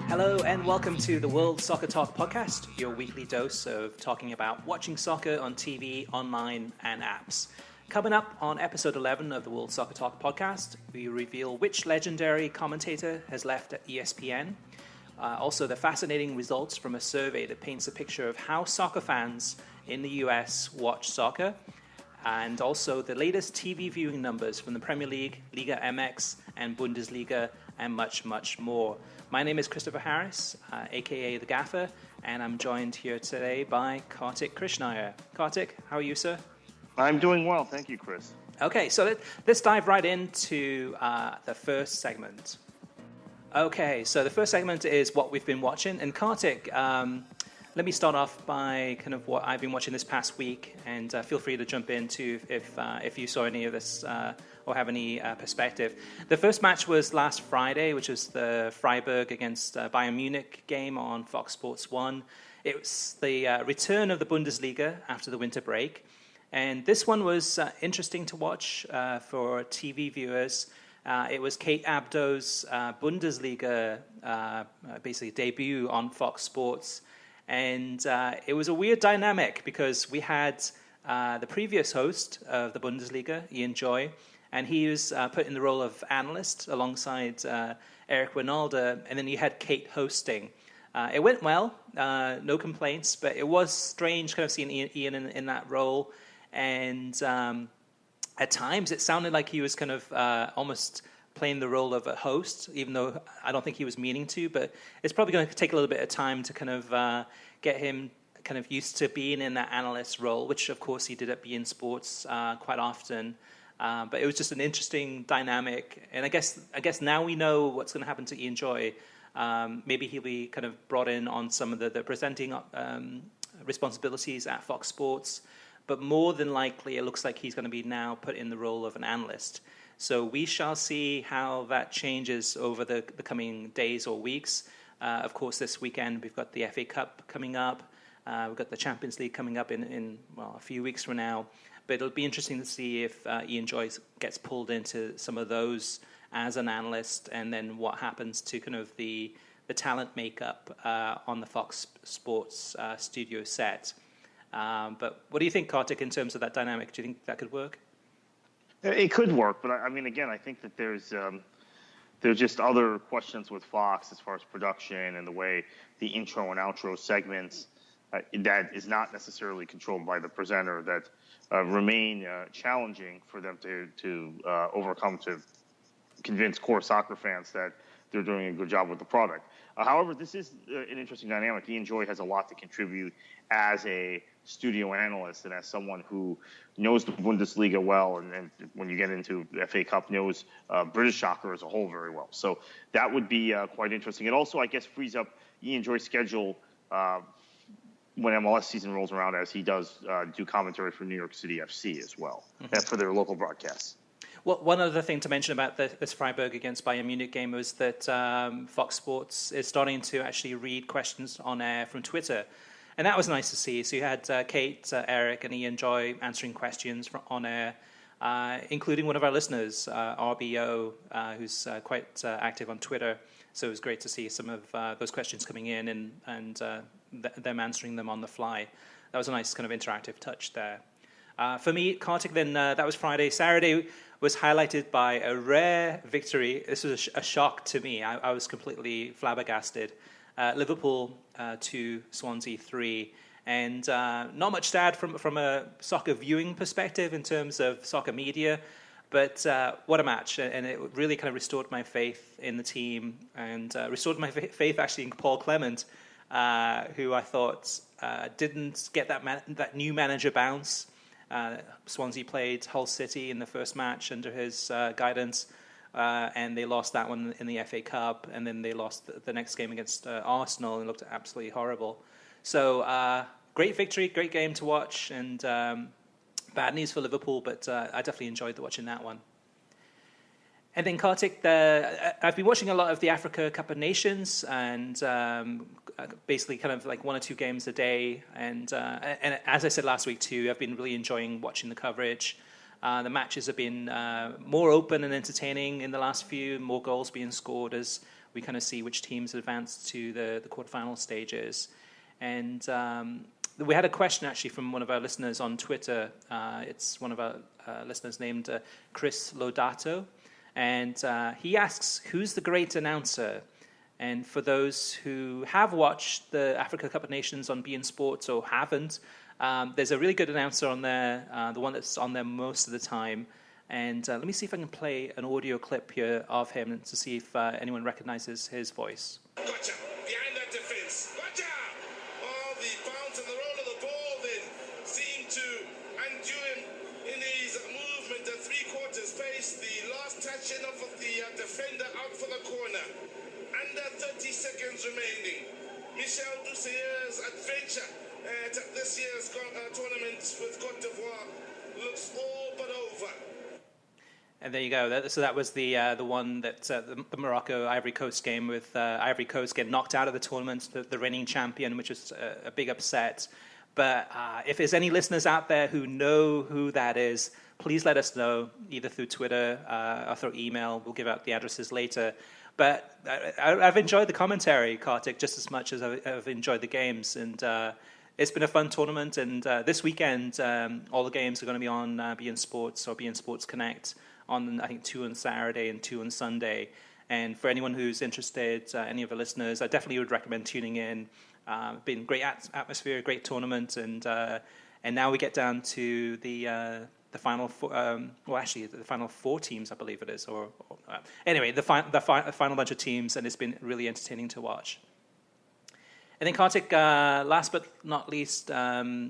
Hello and welcome to the World Soccer Talk podcast, your weekly dose of talking about watching soccer on TV, online, and apps. Coming up on episode 11 of the World Soccer Talk podcast, we reveal which legendary commentator has left at ESPN. Also, the fascinating results from a survey that paints a picture of how soccer fans in the US watch soccer. And also the latest TV viewing numbers from the Premier League, Liga MX, and Bundesliga, and much, much more. My name is Christopher Harris, aka The Gaffer, and I'm joined here today by Kartik Krishnaiyer. Kartik, how are you, sir? I'm doing well, thank you, Chris. Okay, so let's dive right into the first segment. Okay, so the first segment is what we've been watching, and Kartik, let me start off by kind of what I've been watching this past week, and feel free to jump in too if you saw any of this or have any perspective. The first match was last Friday, which was the Fryeburg against Bayern Munich game on Fox Sports 1. It was the return of the Bundesliga after the winter break, and this one was interesting to watch for TV viewers. It was Kate Abdo's Bundesliga basically debut on Fox Sports. And it was a weird dynamic because we had the previous host of the Bundesliga, Ian Joy, and he was put in the role of analyst alongside Eric Winalda, and then you had Kate hosting. It went well, no complaints, but it was strange kind of seeing Ian in that role. And at times it sounded like he was kind of almost playing the role of a host, even though I don't think he was meaning to, but it's probably going to take a little bit of time to kind of get him kind of used to being in that analyst role, which of course he did at beIN Sports quite often. But it was just an interesting dynamic, and I guess now we know what's going to happen to Ian Joy. Maybe he'll be kind of brought in on some of the presenting responsibilities at Fox Sports, but more than likely it looks like he's going to be now put in the role of an analyst. So we shall see how that changes over the coming days or weeks. Of course, this weekend we've got the FA Cup coming up. We've got the Champions League coming up in a few weeks from now. But it'll be interesting to see if Ian Joy gets pulled into some of those as an analyst, and then what happens to kind of the talent makeup on the Fox Sports studio set. But what do you think, Kartik, in terms of that dynamic? Do you think that could work? It could work, but I mean, again, I think that there's just other questions with Fox as far as production and the way the intro and outro segments that is not necessarily controlled by the presenter that remain challenging for them to overcome to convince core soccer fans that they're doing a good job with the product. However, this is an interesting dynamic. Ian Joy has a lot to contribute as a studio analyst and as someone who knows the Bundesliga well, and when you get into the FA Cup, knows British soccer as a whole very well. So that would be quite interesting. It also, I guess, frees up Ian Joy's schedule when MLS season rolls around, as he does do commentary for New York City FC as well, for their local broadcasts. Well, one other thing to mention about this Freiburg against Bayern Munich game was that Fox Sports is starting to actually read questions on air from Twitter. And that was nice to see. So you had Kate, Eric, and Ian Joy answering questions on air, including one of our listeners, RBO, who's quite active on Twitter. So it was great to see some of those questions coming in and them answering them on the fly. That was a nice kind of interactive touch there. For me, Kartik, then that was Friday. Saturday was highlighted by a rare victory. This was a shock to me. I was completely flabbergasted. Liverpool 2, Swansea 3. And not much to add from a soccer viewing perspective in terms of soccer media. But what a match. And it really kind of restored my faith in the team, and restored my faith actually in Paul Clement, who I thought didn't get that new manager bounce. Swansea played Hull City in the first match under his guidance, and they lost that one in the FA Cup, and then they lost the next game against Arsenal and looked absolutely horrible. So great victory, great game to watch, and bad news for Liverpool, but I definitely enjoyed watching that one. And then Kartik, I've been watching a lot of the Africa Cup of Nations, and basically kind of like 1 or 2 games a day. And as I said last week too, I've been really enjoying watching the coverage. The matches have been more open and entertaining in the last few, more goals being scored as we kind of see which teams advance to the quarterfinal stages. And we had a question actually from one of our listeners on Twitter. It's one of our listeners named Chris Lodato. And he asks, who's the great announcer? And for those who have watched the Africa Cup of Nations on beIN Sports or haven't, there's a really good announcer on there, the one that's on there most of the time. And let me see if I can play an audio clip here of him to see if anyone recognizes his voice. Gotcha. Behind that defense. Gotcha. Oh, the bounce and the roll of the ball then seemed to undo him in his movement at three-quarters pace. The last touch in off of the defender out for the corner. Under 30 seconds remaining. Michel Doucier's adventure at this year's tournament with Côte d'Ivoire looks all but over. And there you go. So that was the one that the Morocco-Ivory Coast game with Ivory Coast getting knocked out of the tournament, the reigning champion, which was a big upset. But if there's any listeners out there who know who that is, please let us know, either through Twitter or through email. We'll give out the addresses later. But I've enjoyed the commentary, Kartik, just as much as I've enjoyed the games. And it's been a fun tournament. And this weekend, all the games are going to be on beIN Sports or beIN Sports Connect on, I think, 2 on Saturday and 2 on Sunday. And for anyone who's interested, any of the listeners, I definitely would recommend tuning in. Been great atmosphere, great tournament. And now we get down to the final the final 4 teams, I believe it is. Anyway, the final bunch of teams, and it's been really entertaining to watch. And then Kartik, last but not least,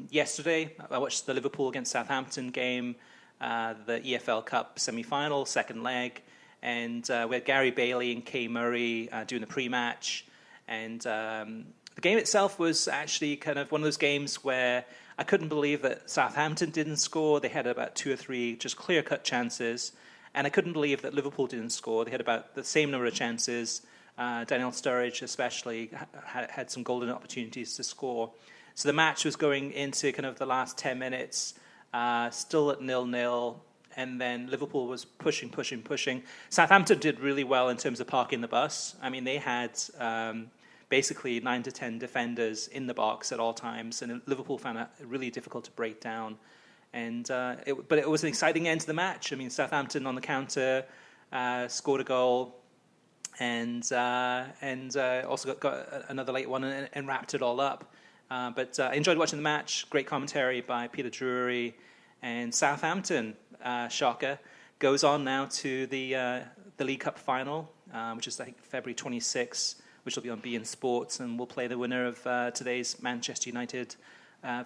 yesterday I watched the Liverpool against Southampton game, the EFL Cup semi-final, second leg, and we had Gary Bailey and Kay Murray doing the pre-match, and the game itself was actually kind of one of those games where I couldn't believe that Southampton didn't score. They had about 2 or 3 just clear-cut chances, and I couldn't believe that Liverpool didn't score. They had about the same number of chances. Daniel Sturridge especially had some golden opportunities to score. So the match was going into kind of the last 10 minutes, still at 0-0, and then Liverpool was pushing. Southampton did really well in terms of parking the bus. I mean, they had basically 9 to 10 defenders in the box at all times, and Liverpool found it really difficult to break down. And but it was an exciting end to the match. I mean, Southampton on the counter scored a goal, and also got another late one and wrapped it all up. But I enjoyed watching the match. Great commentary by Peter Drury, and Southampton, shocker, goes on now to the League Cup final, which is I think February 26th. Which will be on beIN Sports, and we'll play the winner of today's Manchester United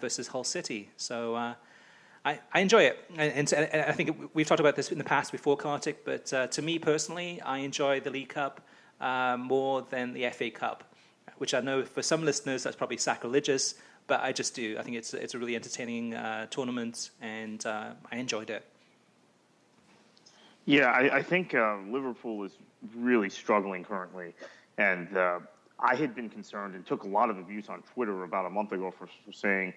versus Hull City. So I enjoy it, and I think we've talked about this in the past before, Kartik, but to me personally, I enjoy the League Cup more than the FA Cup, which I know for some listeners that's probably sacrilegious, but I just do. I think it's a really entertaining tournament, and I enjoyed it. Yeah, I think Liverpool is really struggling currently. And I had been concerned and took a lot of abuse on Twitter about a month ago for saying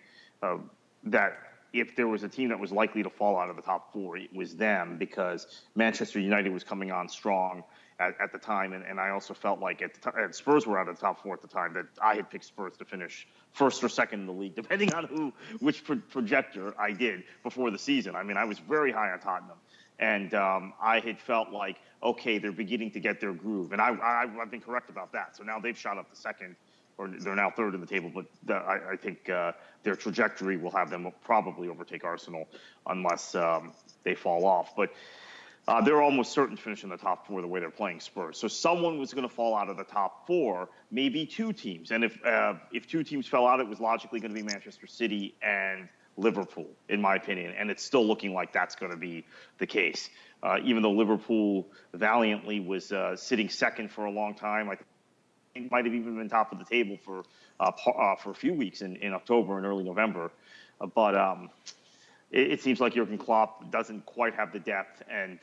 that if there was a team that was likely to fall out of the top 4, it was them, because Manchester United was coming on strong at the time. And I also felt like and Spurs were out of the top 4 at the time, that I had picked Spurs to finish first or second in the league, depending on which projector I did before the season. I mean, I was very high on Tottenham. And I had felt like, okay, they're beginning to get their groove. And I've been correct about that. So now they've shot up to second, or they're now third in the table. But I think their trajectory will have them probably overtake Arsenal unless they fall off. But they're almost certain to finish in the top 4 the way they're playing Spurs. So someone was going to fall out of the top 4, maybe 2 teams. And if 2 teams fell out, it was logically going to be Manchester City and Liverpool, in my opinion, and it's still looking like that's going to be the case. Even though Liverpool valiantly was sitting second for a long time, I think might have even been top of the table for a few weeks in October and early November. But it seems like Jurgen Klopp doesn't quite have the depth, and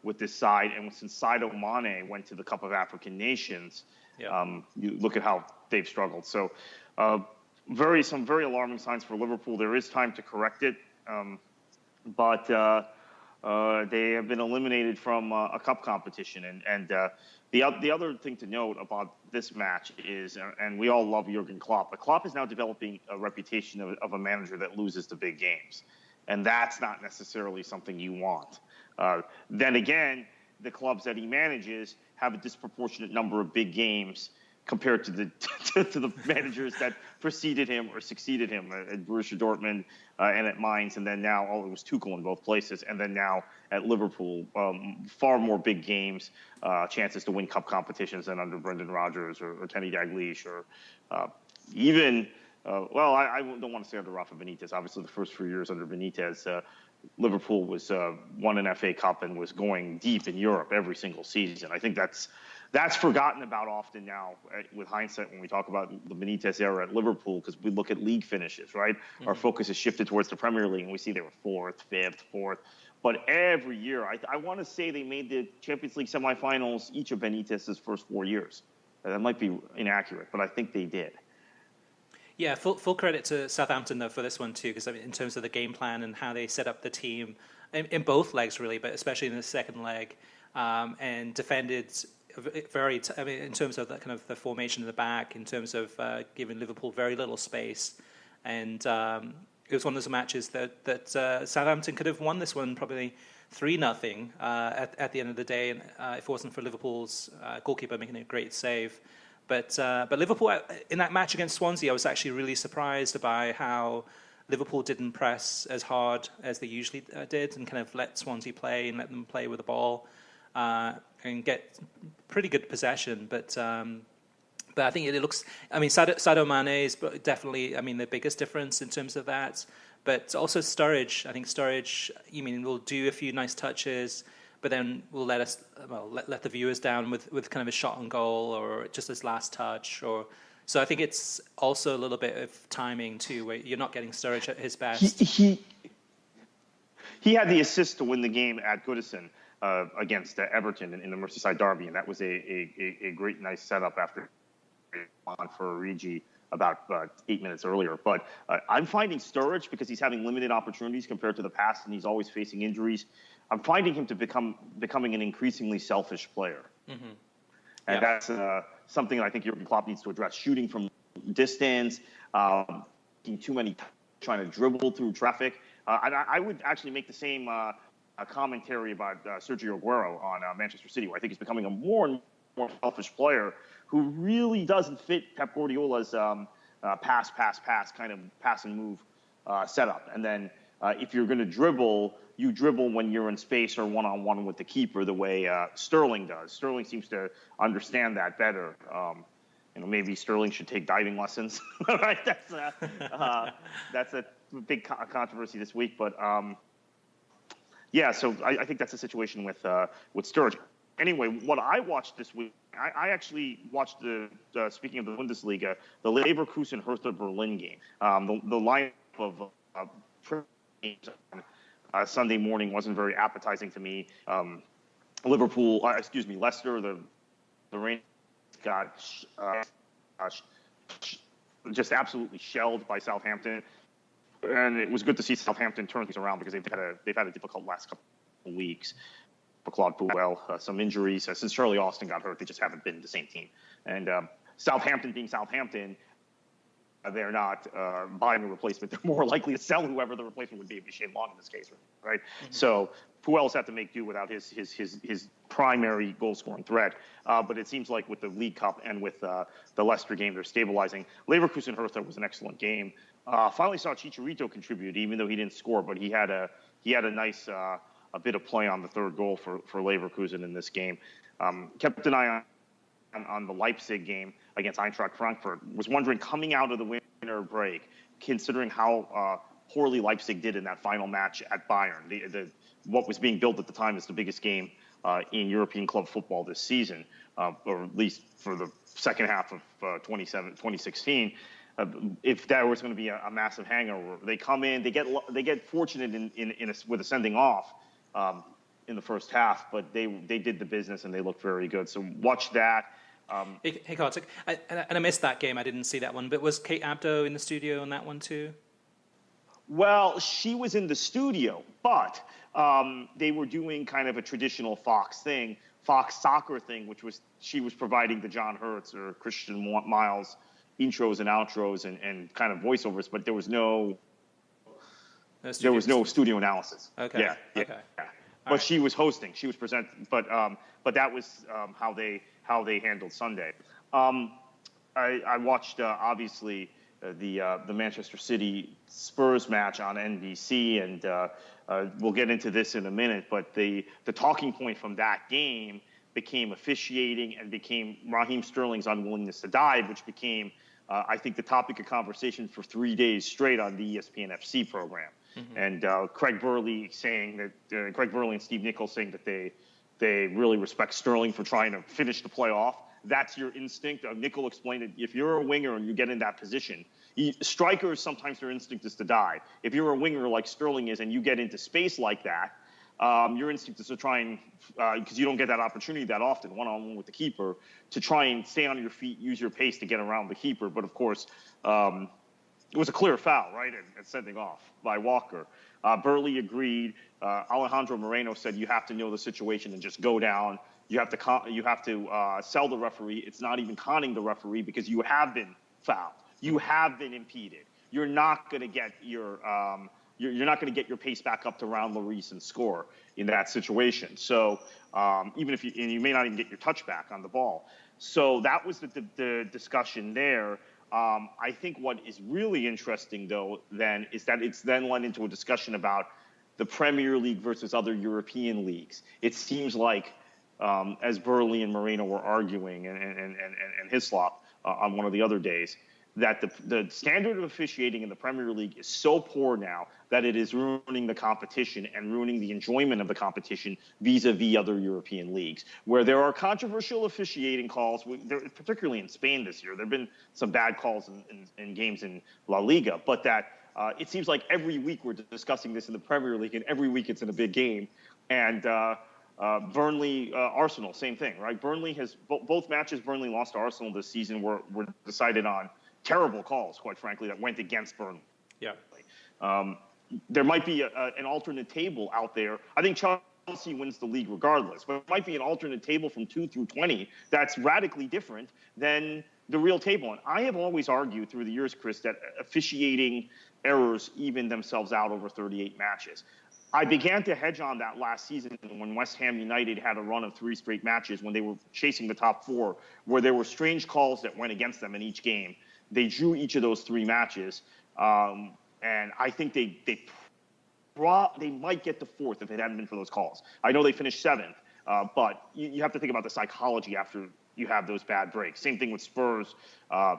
with this side, and since Sadio Mane went to the Cup of African Nations, you look at how they've struggled. So. Some very alarming signs for Liverpool. There is time to correct it, but they have been eliminated from a cup competition. And the other thing to note about this match is, and we all love Jurgen Klopp, but Klopp is now developing a reputation of a manager that loses the big games. And that's not necessarily something you want. Then again, the clubs that he manages have a disproportionate number of big games compared to the to the managers that preceded him or succeeded him at Borussia Dortmund and at Mainz, and then now it was Tuchel in both places, and then now at Liverpool, far more big games, chances to win cup competitions than under Brendan Rodgers or Kenny Dalglish or even. I don't want to say under Rafa Benitez. Obviously, the first few years under Benitez, Liverpool was won an FA Cup and was going deep in Europe every single season. I think that's forgotten about often now with hindsight when we talk about the Benitez era at Liverpool, because we look at league finishes, right? Mm-hmm. Our focus is shifted towards the Premier League, and we see they were 4th, 5th, 4th. But every year, I want to say they made the Champions League semifinals each of Benitez's first 4 years. That might be inaccurate, but I think they did. Yeah, full credit to Southampton, though, for this one, too, because in terms of the game plan and how they set up the team in both legs, really, but especially in the second leg, and defended in terms of that kind of the formation in the back, in terms of giving Liverpool very little space. And it was one of those matches that Southampton could have won this one probably 3-0 at the end of the day, and if it wasn't for Liverpool's goalkeeper making a great save. But Liverpool, in that match against Swansea, I was actually really surprised by how Liverpool didn't press as hard as they usually did, and kind of let Swansea play and let them play with the ball and get pretty good possession. But I think it looks. I mean, Sadio Mane is definitely, the biggest difference in terms of that. But also Sturridge. I think Sturridge, will do a few nice touches, but then will let the viewers down with kind of a shot on goal or just his last touch. So I think it's also a little bit of timing too, where you're not getting Sturridge at his best. He had the assist to win the game at Goodison against Everton in the Merseyside derby, and that was a great, nice setup after on for Origi about 8 minutes earlier. But I'm finding Sturridge, because he's having limited opportunities compared to the past, and he's always facing injuries. I'm finding him to becoming an increasingly selfish player. Mm-hmm. And that's something that I think Jurgen Klopp needs to address. Shooting from distance, too many, trying to dribble through traffic. And I would actually make the same commentary about Sergio Aguero on Manchester City, where I think he's becoming a more and more selfish player who really doesn't fit Pep Guardiola's pass kind of pass and move setup. And then if you're going to dribble, you dribble when you're in space or one-on-one with the keeper, the way Sterling does. Sterling seems to understand that better. Maybe Sterling should take diving lessons. Right? That's a big controversy this week. But so I think that's the situation with Sturridge. Anyway, what I watched this week, I actually watched speaking of the Bundesliga, the Leverkusen Hertha Berlin game. The lineup of Sunday morning wasn't very appetizing to me. Leicester, the Rangers got just absolutely shelled by Southampton, and it was good to see Southampton turn things around, because they've had a difficult last couple of weeks. For Claude Puel, some injuries since Charlie Austin got hurt. They just haven't been the same team. And Southampton being Southampton, they're not buying a replacement. They're more likely to sell whoever the replacement would be Shane Long in this case, right? Mm-hmm. So Puel's had to make do without his primary goal-scoring threat. But it seems like with the League Cup and with the Leicester game, they're stabilizing. Leverkusen Hertha was an excellent game. Finally saw Chicharito contribute, even though he didn't score, but he had a nice a bit of play on the third goal for Leverkusen in this game. Kept an eye on the Leipzig game against Eintracht Frankfurt. Was wondering, coming out of the winter break, considering how poorly Leipzig did in that final match at Bayern. What was being built at the time is the biggest game in European club football this season, or at least for the second half of 2016. If that was going to be a massive hangover, they come in, they get fortunate with a sending off in the first half, but they did the business and they looked very good. So watch that. Hey, Kartik, I missed that game. I didn't see that one, but was Kate Abdo in the studio on that one too? Well, she was in the studio, but they were doing kind of a traditional Fox thing, Fox soccer thing, which was she was providing the John Hurts or Christian Miles intros and outros and kind of voiceovers, but there was no studio analysis. Okay. Yeah. Okay. Yeah. But right. She was hosting. She was presenting. But that was how they handled Sunday. I watched obviously the Manchester City Spurs match on NBC, and we'll get into this in a minute. But the talking point from that game became officiating and became Raheem Sterling's unwillingness to dive, which became I think the topic of conversation for 3 days straight on the ESPN FC program. Mm-hmm. And Craig Burley and Steve Nichols saying that they really respect Sterling for trying to finish the playoff. That's your instinct. Nickel explained it. If you're a winger and you get in that position, strikers, sometimes their instinct is to dive. If you're a winger like Sterling is and you get into space like that, your instinct is to try and, because you don't get that opportunity that often, one-on-one with the keeper, to try and stay on your feet, use your pace to get around the keeper. But, of course, it was a clear foul, right, and sending off by Walker. Burley agreed. Alejandro Moreno said you have to know the situation and just go down. You have to sell the referee. It's not even conning the referee because you have been fouled. You have been impeded. You're not going to get your pace back up to round Lloris and score in that situation. So even if you may not even get your touch back on the ball. So that was the discussion there. I think what is really interesting, though, then is that it's then led into a discussion about the Premier League versus other European leagues. It seems like, as Burley and Moreno were arguing, and Hislop on one of the other days, that the standard of officiating in the Premier League is so poor now that it is ruining the competition and ruining the enjoyment of the competition vis-a-vis other European leagues, where there are controversial officiating calls, particularly in Spain this year. There have been some bad calls in games in La Liga, but that it seems like every week we're discussing this in the Premier League, and every week it's in a big game. And Burnley, Arsenal, same thing, right? Burnley has both matches Burnley lost to Arsenal this season were decided on terrible calls, quite frankly, that went against Burnley. Yeah. There might be an alternate table out there. I think Chelsea wins the league regardless, but it might be an alternate table from 2 through 20 that's radically different than the real table. And I have always argued through the years, Chris, that officiating errors even themselves out over 38 matches. I began to hedge on that last season when West Ham United had a run of 3 straight matches when they were chasing the top 4, where there were strange calls that went against them in each game. They drew each of those 3 matches, and I think they might get the 4th if it hadn't been for those calls. I know they finished 7th, but you have to think about the psychology after you have those bad breaks. Same thing with Spurs.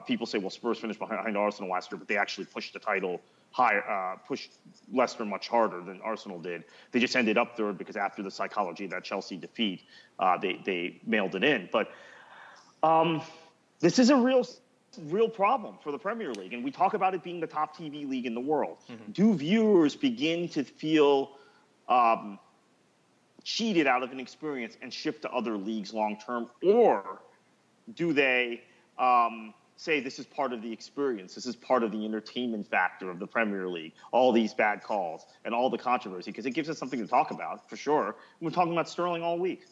People say, well, Spurs finished behind Arsenal last year, but they actually pushed the title higher, pushed Leicester much harder than Arsenal did. They just ended up 3rd because after the psychology of that Chelsea defeat, they mailed it in. But this is a real problem for the Premier League, and we talk about it being the top TV league in the world. Mm-hmm. Do viewers begin to feel cheated out of an experience and shift to other leagues long term, or do they say this is part of the experience, this is part of the entertainment factor of the Premier League, all these bad calls and all the controversy, because it gives us something to talk about for sure. We're talking about Sterling all week.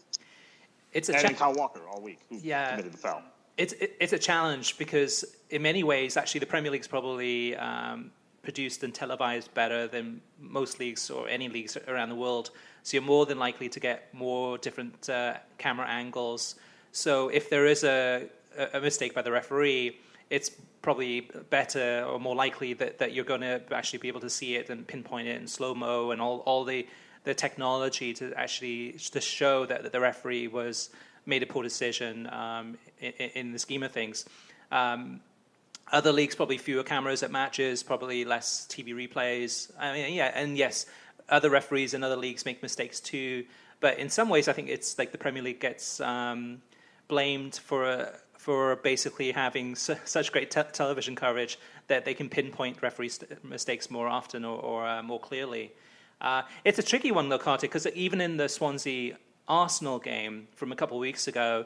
And Kyle Walker all week, who committed the foul. It's a challenge because in many ways, actually, the Premier League's probably produced and televised better than most leagues or any leagues around the world. So you're more than likely to get more different camera angles. So if there is a mistake by the referee, it's probably better or more likely that you're going to actually be able to see it and pinpoint it in slow-mo and all the technology to actually to show that the referee made a poor decision in the scheme of things. Other leagues, probably fewer cameras at matches, probably less TV replays. I mean, yeah, and yes, other referees in other leagues make mistakes too. But in some ways, I think it's like the Premier League gets blamed for basically having such great television coverage that they can pinpoint referee mistakes more often or more clearly. It's a tricky one, though, Kartik, because even in the Swansea Arsenal game from a couple of weeks ago,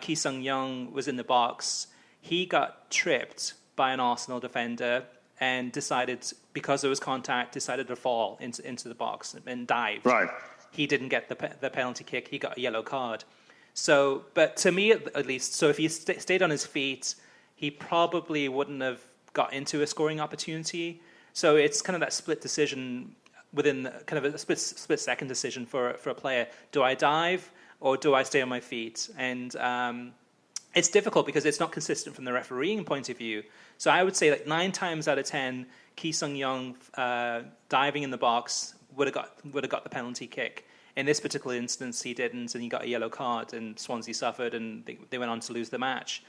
Ki Sung-young was in the box. He got tripped by an Arsenal defender and decided because there was contact, decided to fall into the box and dived. Right. He didn't get the penalty kick. He got a yellow card. So, but to me at least, so if he stayed on his feet, he probably wouldn't have got into a scoring opportunity. So it's kind of that split decision within kind of a split second decision for a player. Do I dive or do I stay on my feet? And it's difficult because it's not consistent from the refereeing point of view. So I would say that 9 times out of 10, Ki Sung-young diving in the box would have got the penalty kick. In this particular instance, he didn't, and he got a yellow card, and Swansea suffered, and they went on to lose the match.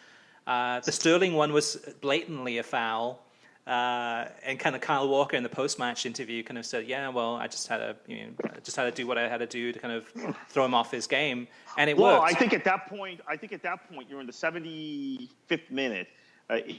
The Sterling one was blatantly a foul, and kind of Kyle Walker in the post-match interview kind of said, "Yeah, well, I just had to do what I had to do to kind of throw him off his game," and it worked. Well, I think at that point, you're in the 75th minute.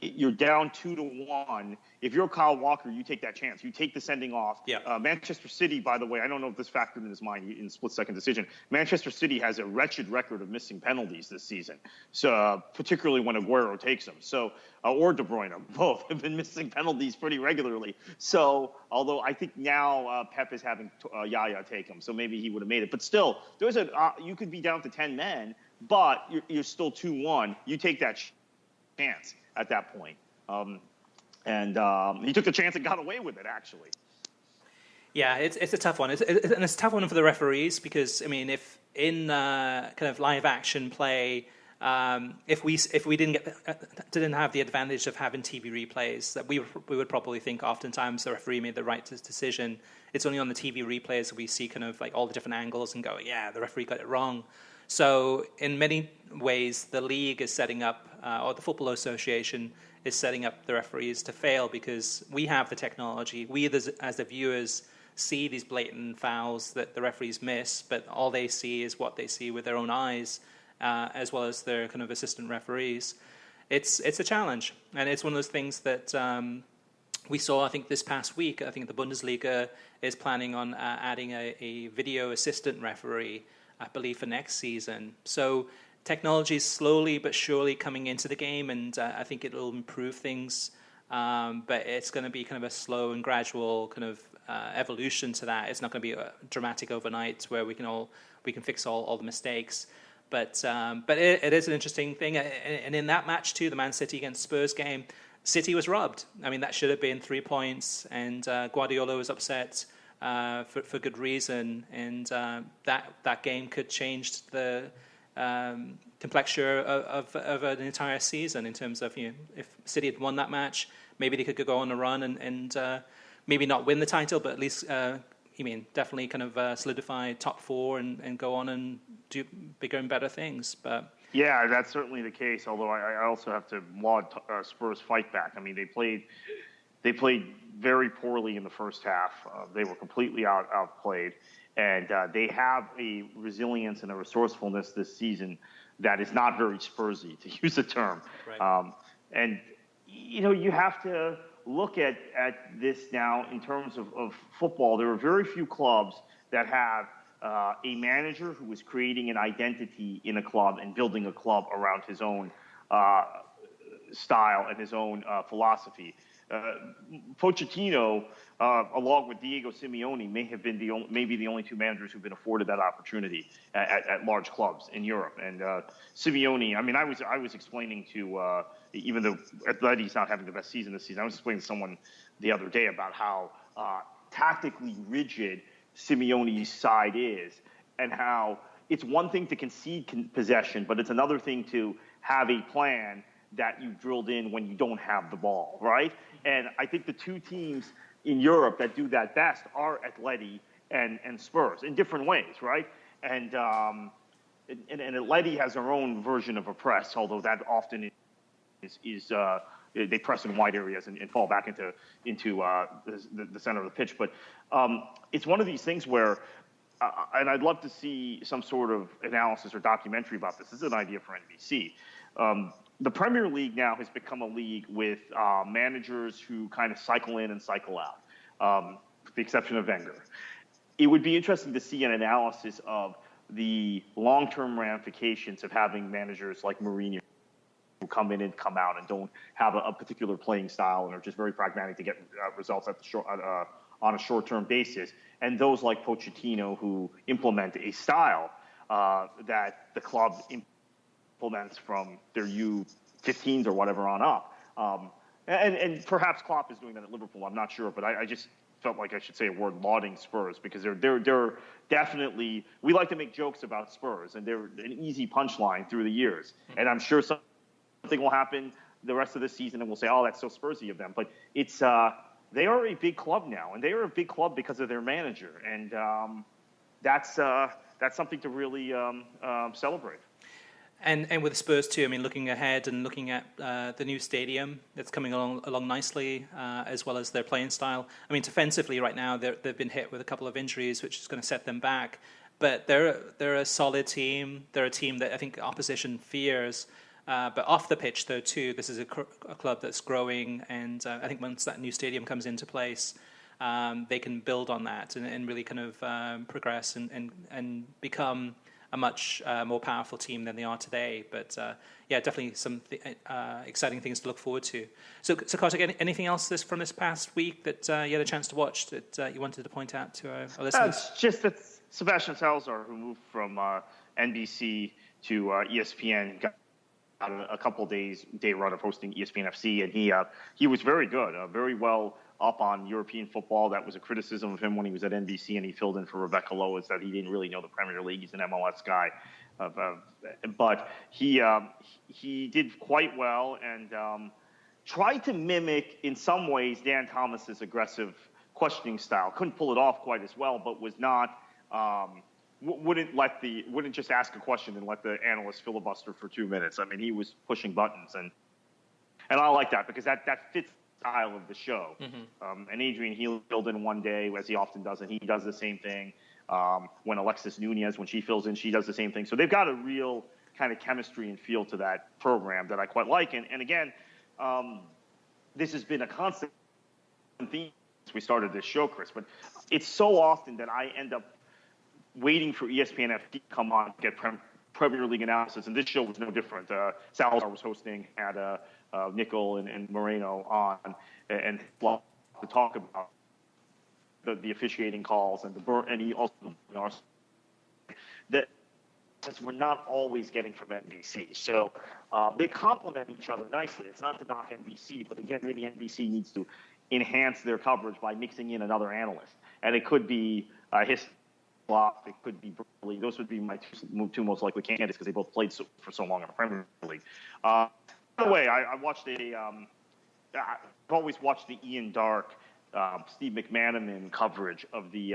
You're down 2-1. If you're Kyle Walker, you take that chance. You take the sending off. Yeah. Manchester City, by the way, I don't know if this factored in his mind in split-second decision. Manchester City has a wretched record of missing penalties this season, so particularly when Aguero takes them. So, or De Bruyne, both have been missing penalties pretty regularly. So, although I think now Pep is having Yaya take them, so maybe he would have made it. But still, there's you could be down to 10 men, but you're still 2-1. You take that chance at that point. And he took the chance and got away with it, actually. Yeah, it's a tough one. And it's a tough one for the referees because, I mean, if in kind of live action play, if we didn't have the advantage of having TV replays, that we would probably think oftentimes the referee made the right decision. It's only on the TV replays that we see kind of like all the different angles and go, yeah, the referee got it wrong. So in many ways, the league is setting up, or the Football Association is setting up the referees to fail because we have the technology. We, as the viewers, see these blatant fouls that the referees miss, but all they see is what they see with their own eyes, as well as their kind of assistant referees. It's a challenge, and it's one of those things that we saw, I think, this past week. I think the Bundesliga is planning on adding a video assistant referee, I believe, for next season. So technology is slowly but surely coming into the game, and I think it will improve things. But it's going to be kind of a slow and gradual kind of evolution to that. It's not going to be a dramatic overnight where we can fix all the mistakes. But it is an interesting thing. And in that match too, the Man City against Spurs game, City was robbed. I mean, that should have been 3 points, and Guardiola was upset. For good reason, and that game could change the complexure of an entire season in terms of, you know, if City had won that match, maybe they could go on a run and maybe not win the title, but at least definitely kind of solidify top 4 and go on and do bigger and better things. But yeah, that's certainly the case. Although I also have to laud Spurs' fight back. I mean, they played very poorly in the first half. They were completely outplayed, and they have a resilience and a resourcefulness this season that is not very Spursy, to use a term. Right. And you know, you have to look at this now in terms of football. There are very few clubs that have a manager who is creating an identity in a club and building a club around his own style and his own philosophy. Pochettino, along with Diego Simeone, may have been the only 2 managers who've been afforded that opportunity at large clubs in Europe. And Simeone, I mean, I was explaining to even though Atleti's not having the best season this season, I was explaining to someone the other day about how tactically rigid Simeone's side is, and how it's one thing to concede possession, but it's another thing to have a plan that you drilled in when you don't have the ball, right? And I think the 2 teams in Europe that do that best are Atleti and Spurs in different ways, right? And Atleti has their own version of a press, although that often is they press in wide areas and fall back into the center of the pitch. But it's one of these things where, and I'd love to see some sort of analysis or documentary about this. This is an idea for NBC. The Premier League now has become a league with managers who kind of cycle in and cycle out, with the exception of Wenger. It would be interesting to see an analysis of the long-term ramifications of having managers like Mourinho who come in and come out and don't have a particular playing style and are just very pragmatic to get results at the on a short-term basis, and those like Pochettino who implement a style that the club implements from their U15s or whatever on up. And perhaps Klopp is doing that at Liverpool. I'm not sure, but I just felt like I should say a word lauding Spurs, because they're definitely, we like to make jokes about Spurs, and they're an easy punchline through the years. And I'm sure something will happen the rest of the season, and we'll say, oh, that's so Spursy of them. But it's they are a big club now, and they are a big club because of their manager, and that's something to really celebrate. And with Spurs too, I mean, looking ahead and looking at the new stadium that's coming along nicely, as well as their playing style. I mean, defensively right now, they've been hit with a couple of injuries, which is going to set them back. But they're a solid team. They're a team that I think opposition fears. But off the pitch, though, too, this is a club that's growing. And I think once that new stadium comes into place, they can build on that and really kind of progress and become a much more powerful team than they are today. But yeah, definitely some exciting things to look forward to. So Kartik, anything else from this past week that you had a chance to watch that you wanted to point out to our listeners? It's just that Sebastian Salazar, who moved from NBC to ESPN, got a couple day run of hosting ESPN FC, and he was very good, very well up on European football. That was a criticism of him when he was at NBC, and he filled in for Rebecca Lowe, is that he didn't really know the Premier League. He's an MLS guy, but he did quite well and tried to mimic in some ways Dan Thomas's aggressive questioning style. Couldn't pull it off quite as well, but was not wouldn't just ask a question and let the analyst filibuster for 2 minutes. I mean, he was pushing buttons, and I like that because that fits style of the show. Mm-hmm. And Adrian Healy filled in one day, as he often does, and he does the same thing. When Alexis Nunez, when she fills in, she does the same thing. So they've got a real kind of chemistry and feel to that program that I quite like. And again, this has been a constant theme since we started this show, Chris. But it's so often that I end up waiting for ESPN FC to come on to get Premier League analysis, and this show was no different. Salazar was hosting, had Nickel and Moreno on, and to talk about the officiating calls and he also that we're not always getting from NBC. So they complement each other nicely. It's not to knock NBC, but again, really NBC needs to enhance their coverage by mixing in another analyst, and it could be his. It could be Burley. Those would be my two most likely candidates because they both played for so long in the Premier League. By the way, I watched I've always watched the Ian Dark, Steve McManaman coverage of the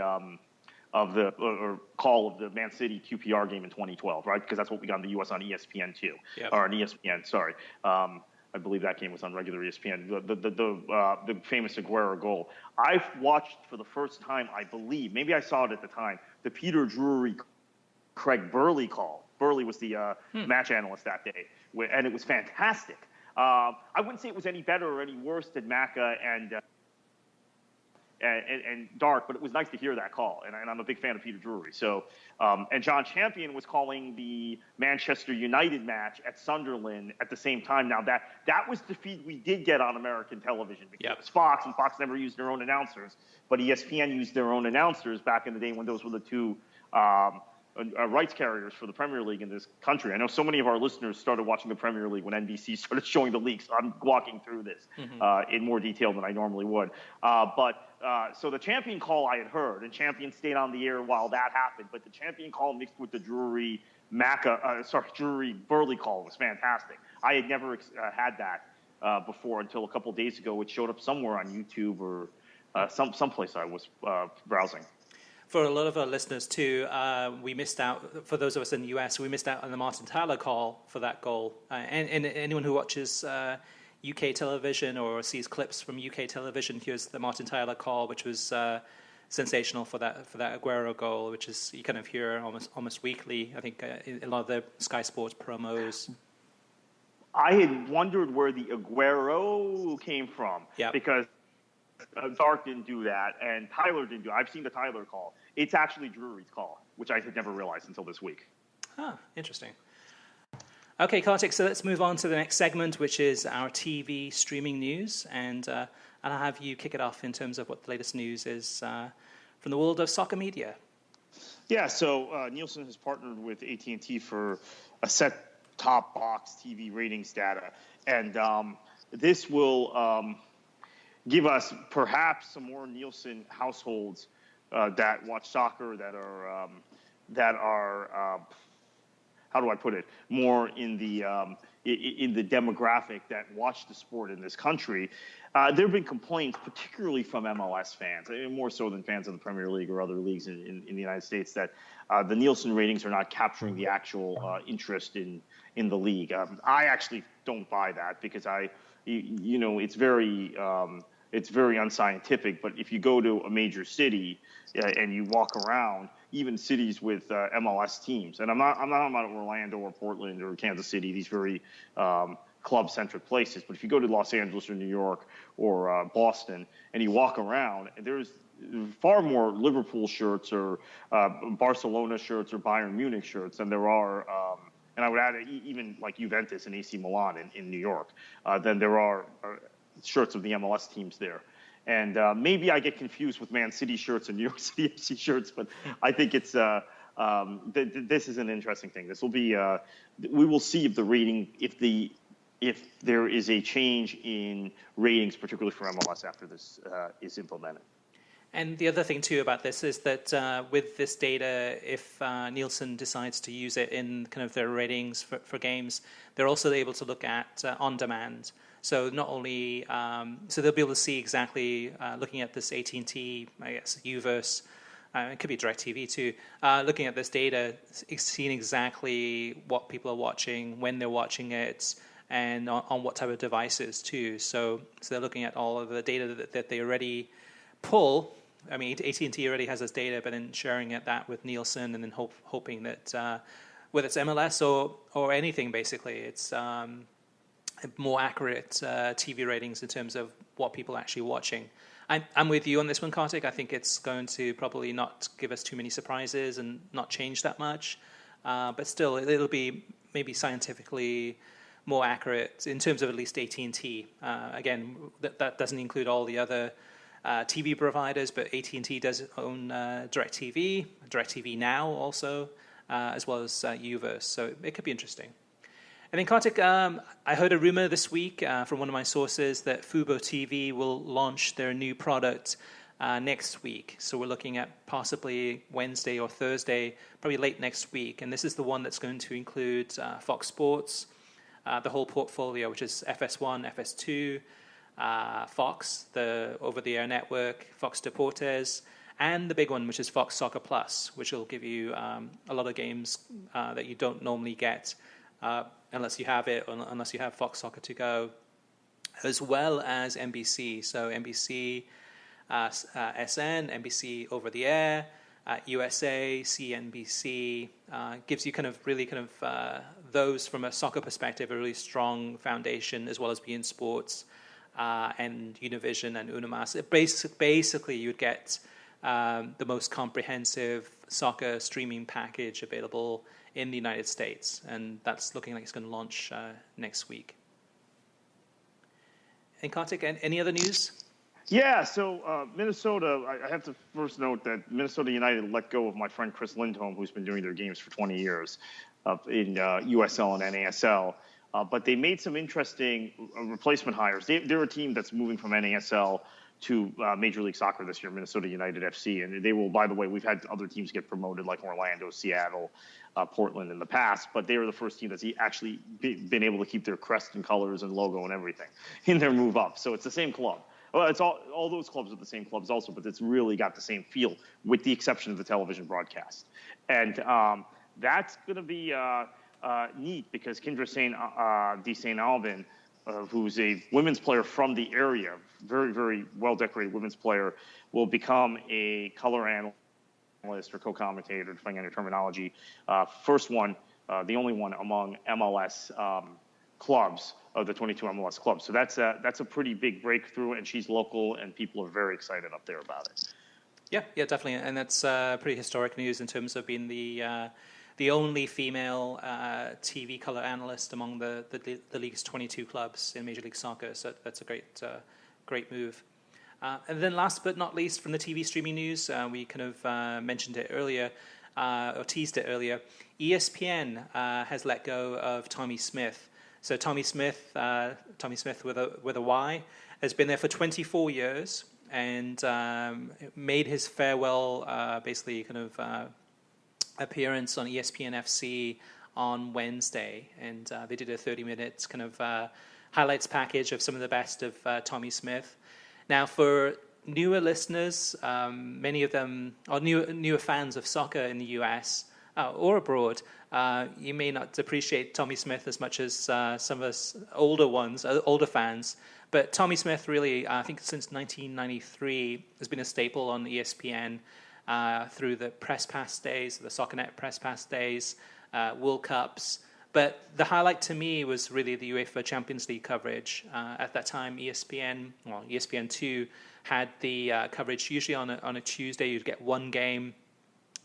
call of the Man City QPR game in 2012, right? Because that's what we got in the U.S. on ESPN too, or on ESPN. Sorry. I believe that game was on regular ESPN. The famous Aguero goal. I've watched for the first time, I believe, maybe I saw it at the time, the Peter Drury, Craig Burley call. Burley was the match analyst that day, and it was fantastic. I wouldn't say it was any better or any worse than Macca and Dark, but it was nice to hear that call, and I'm a big fan of Peter Drury. So, and John Champion was calling the Manchester United match at Sunderland at the same time. Now that was the feed we did get on American television because it was Fox, and Fox never used their own announcers, but ESPN used their own announcers back in the day when those were the two rights carriers for the Premier League in this country. I know so many of our listeners started watching the Premier League when NBC started showing the leagues. So I'm walking through this in more detail than I normally would. So the Champion call I had heard, and Champion stayed on the air while that happened. But the Champion call mixed with the Drury Burley call was fantastic. I had never had that before until a couple days ago. It showed up somewhere on YouTube or someplace I was browsing. For a lot of our listeners too, we missed out. For those of us in the US, we missed out on the Martin Tyler call for that goal. And anyone who watches UK television or sees clips from UK television hears the Martin Tyler call, which was sensational for that Aguero goal, which is you kind of hear almost weekly. I think in a lot of the Sky Sports promos. I had wondered where the Aguero came from because Dark didn't do that, and Tyler didn't do it. I've seen the Tyler call. It's actually Drury's call, which I had never realized until this week. Interesting. Okay, Kartik, so let's move on to the next segment, which is our TV streaming news. And I'll have you kick it off in terms of what the latest news is from the world of soccer media. Yeah, so Nielsen has partnered with AT&T for a set-top box TV ratings data. And this will give us perhaps some more Nielsen households that watch soccer that are how do I put it, more in the demographic that watch the sport in this country. There have been complaints, particularly from MLS fans, more so than fans of the Premier League or other leagues in the United States, that the Nielsen ratings are not capturing the actual interest in the league. I actually don't buy that because it's very unscientific. But if you go to a major city and you walk around, even cities with MLS teams, and I'm not talking about Orlando or Portland or Kansas City, these very club-centric places. But if you go to Los Angeles or New York or Boston and you walk around, there's far more Liverpool shirts or Barcelona shirts or Bayern Munich shirts than there are, and I would add even like Juventus and AC Milan in New York, than there are shirts of the MLS teams there. And maybe I get confused with Man City shirts and New York City FC shirts, but I think it's this is an interesting thing. This will be we will see if the rating if there is a change in ratings, particularly for MLS after this is implemented. And the other thing too about this is that with this data, if Nielsen decides to use it in kind of their ratings for games, they're also able to look at on demand. So not only, so they'll be able to see exactly, looking at this AT&T, I guess, Uverse, it could be DirecTV too, looking at this data, seeing exactly what people are watching, when they're watching it, and on what type of devices too. So they're looking at all of the data that they already pull. I mean, AT&T already has this data, but then sharing that with Nielsen and then hoping that whether it's MLS or anything, basically, it's more accurate TV ratings in terms of what people are actually watching. I'm with you on this one, Kartik. I think it's going to probably not give us too many surprises and not change that much. But still, it'll be maybe scientifically more accurate in terms of at least AT&T. Again, that doesn't include all the other TV providers, but AT&T does own DirecTV Now also, as well as Uverse. So it could be interesting. And then, Kartik, I heard a rumor this week from one of my sources that Fubo TV will launch their new product next week. So we're looking at possibly Wednesday or Thursday, probably late next week. And this is the one that's going to include Fox Sports, the whole portfolio, which is FS1, FS2, Fox, the over-the-air network, Fox Deportes, and the big one, which is Fox Soccer Plus, which will give you a lot of games that you don't normally get unless you have it, or unless you have Fox Soccer to go, as well as NBC. So NBC, SN, NBC over the air, USA, CNBC, gives you those from a soccer perspective, a really strong foundation, as well as beIN Sports and Univision and Unimas. Basically, you'd get the most comprehensive soccer streaming package available in the United States, and that's looking like it's going to launch next week. And Kartik, any other news? Yeah, so Minnesota, I have to first note that Minnesota United let go of my friend Chris Lindholm, who's been doing their games for 20 years in USL and NASL. But they made some interesting replacement hires. They're a team that's moving from NASL to Major League Soccer this year, Minnesota United FC. And they will, by the way, we've had other teams get promoted like Orlando, Seattle, Portland in the past, but they were the first team that's actually been able to keep their crest and colors and logo and everything in their move up. So it's the same club. Well, it's all those clubs are the same clubs also, but it's really got the same feel with the exception of the television broadcast. And that's going to be neat because Kendra de St. Alban, who's a women's player from the area, very, very well-decorated women's player, will become a color analyst or co-commentator, depending on your terminology. First one, the only one among MLS clubs of the 22 MLS clubs. So that's a pretty big breakthrough, and she's local, and people are very excited up there about it. Yeah, definitely, and that's pretty historic news in terms of being the the only female TV color analyst among the league's 22 clubs in Major League Soccer. So that's a great move. And then last but not least, from the TV streaming news, we kind of mentioned it earlier, or teased it earlier. ESPN has let go of Tommy Smyth. So Tommy Smyth with a Y, has been there for 24 years and made his farewell, basically kind of appearance on ESPN FC on Wednesday, and they did a 30-minute kind of highlights package of some of the best of Tommy Smyth. Now, for newer listeners, many of them are newer fans of soccer in the US or abroad, you may not appreciate Tommy Smyth as much as some of us older fans. But Tommy Smyth really, I think since 1993, has been a staple on ESPN through the press pass days, the SoccerNet press pass days, World Cups. But the highlight to me was really the UEFA Champions League coverage. At that time, ESPN2 had the coverage usually on a Tuesday. You'd get one game,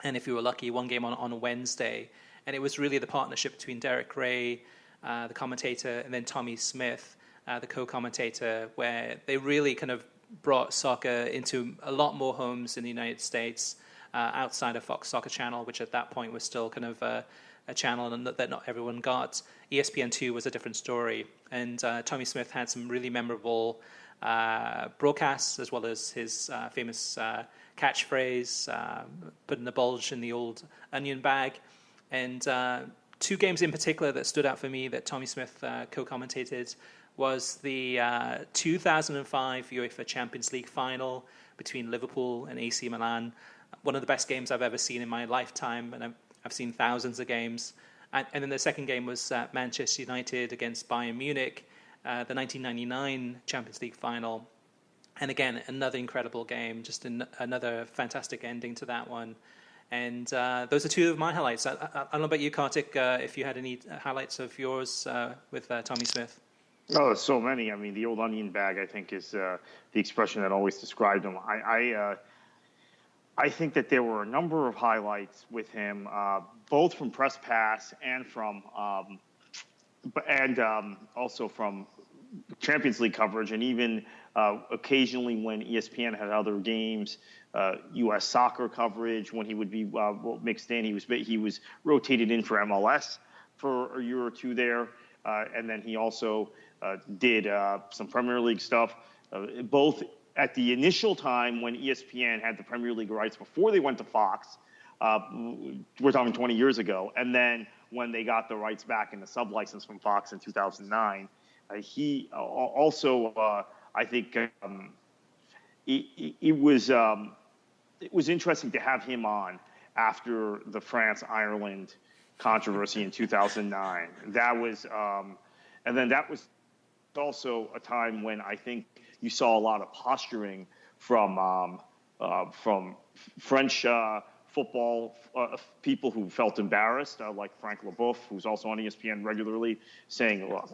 and if you were lucky, one game on a Wednesday. And it was really the partnership between Derek Ray, the commentator, and then Tommy Smyth, the co-commentator, where they really kind of brought soccer into a lot more homes in the United States outside of Fox Soccer Channel, which at that point was still kind of a channel that not everyone got. ESPN2 was a different story, and Tommy Smyth had some really memorable broadcasts, as well as his famous catchphrase, putting the bulge in the old onion bag. And two games in particular that stood out for me that Tommy Smyth co-commentated was the 2005 UEFA Champions League final between Liverpool and AC Milan. One of the best games I've ever seen in my lifetime, and I've seen thousands of games. And then the second game was Manchester United against Bayern Munich, the 1999 Champions League final. And again, another incredible game, just another fantastic ending to that one. And those are two of my highlights. I don't know about you, Kartik, if you had any highlights of yours with Tommy Smyth. Oh, there's so many. I mean, the old onion bag, I think, is the expression that always described him. I think that there were a number of highlights with him, both from press pass and from also from Champions League coverage, and even occasionally when ESPN had other games, U.S. soccer coverage. When he would be mixed in, he was rotated in for MLS for a year or two there, and then he also did some Premier League stuff, both at the initial time when ESPN had the Premier League rights before they went to Fox. We're talking 20 years ago, and then when they got the rights back in the sub-license from Fox in 2009, he also, I think, it was interesting to have him on after the France-Ireland controversy in 2009. That was, and then that was also a time when I think you saw a lot of posturing from French football people who felt embarrassed, like Frank Leboeuf, who's also on ESPN regularly, saying, well,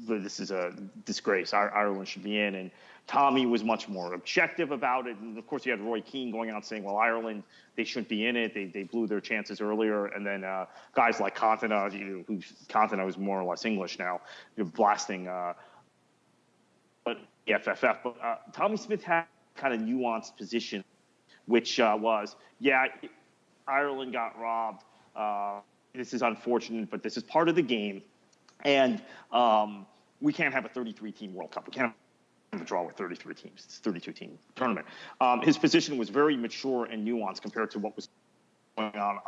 this is a disgrace. Ireland should be in. And Tommy was much more objective about it. And, of course, you had Roy Keane going out saying, well, Ireland, they shouldn't be in it. They blew their chances earlier. And then guys like Cantona, Cantona was more or less English now, blasting the FFF. But Tommy Smyth had kind of nuanced position, which was, Ireland got robbed. This is unfortunate, but this is part of the game. And we can't have a 33-team World Cup. We can't have a draw with 33 teams. It's a 32-team tournament. His position was very mature and nuanced compared to what was going on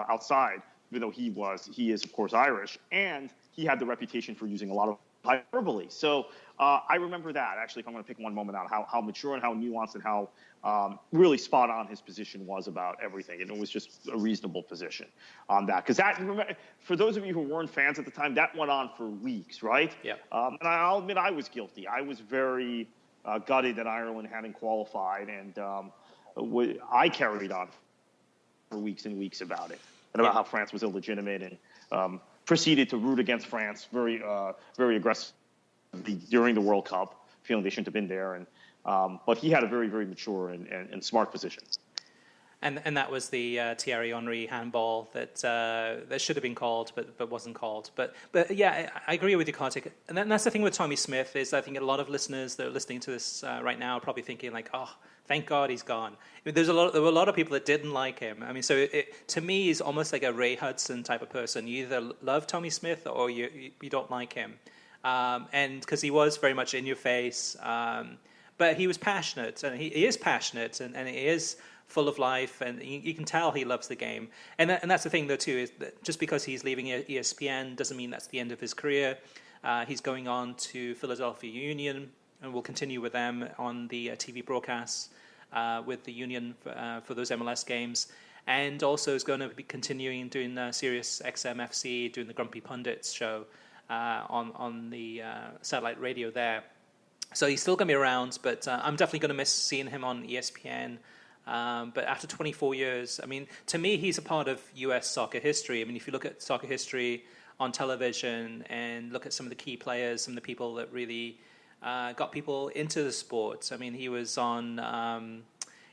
outside, even though he is, of course, Irish. And he had the reputation for using a lot of hyperbole. So I remember that, actually, if I'm going to pick one moment out, how mature and how nuanced and how really spot on his position was about everything. And it was just a reasonable position on that. Because for those of you who weren't fans at the time, that went on for weeks, right? Yeah. And I'll admit I was guilty. I was very gutted that Ireland hadn't qualified. And I carried on for weeks and weeks about it. And about how France was illegitimate and proceeded to root against France very aggressively during the World Cup, feeling they shouldn't have been there. And but he had a very, very mature and smart position. And that was the Thierry Henry handball that should have been called, but wasn't called. But yeah, I agree with you, Kartik. And that's the thing with Tommy Smyth is I think a lot of listeners that are listening to this right now are probably thinking like, oh, thank God he's gone. I mean, there were a lot of people that didn't like him. I mean, so to me, he's almost like a Ray Hudson type of person. You either love Tommy Smyth or you don't like him. And because he was very much in your face, but he was passionate, and he is passionate, and he is full of life, and you can tell he loves the game. And that's the thing, though, too, is that just because he's leaving ESPN doesn't mean that's the end of his career. He's going on to Philadelphia Union, and will continue with them on the TV broadcasts with the Union for those MLS games. And also is going to be continuing doing Sirius XM FC, doing the Grumpy Pundits show on the satellite radio there. So he's still going to be around, but I'm definitely going to miss seeing him on ESPN. But after 24 years, I mean, to me, he's a part of U.S. soccer history. I mean, if you look at soccer history on television and look at some of the key players, some of the people that really got people into the sport. I mean, he was on,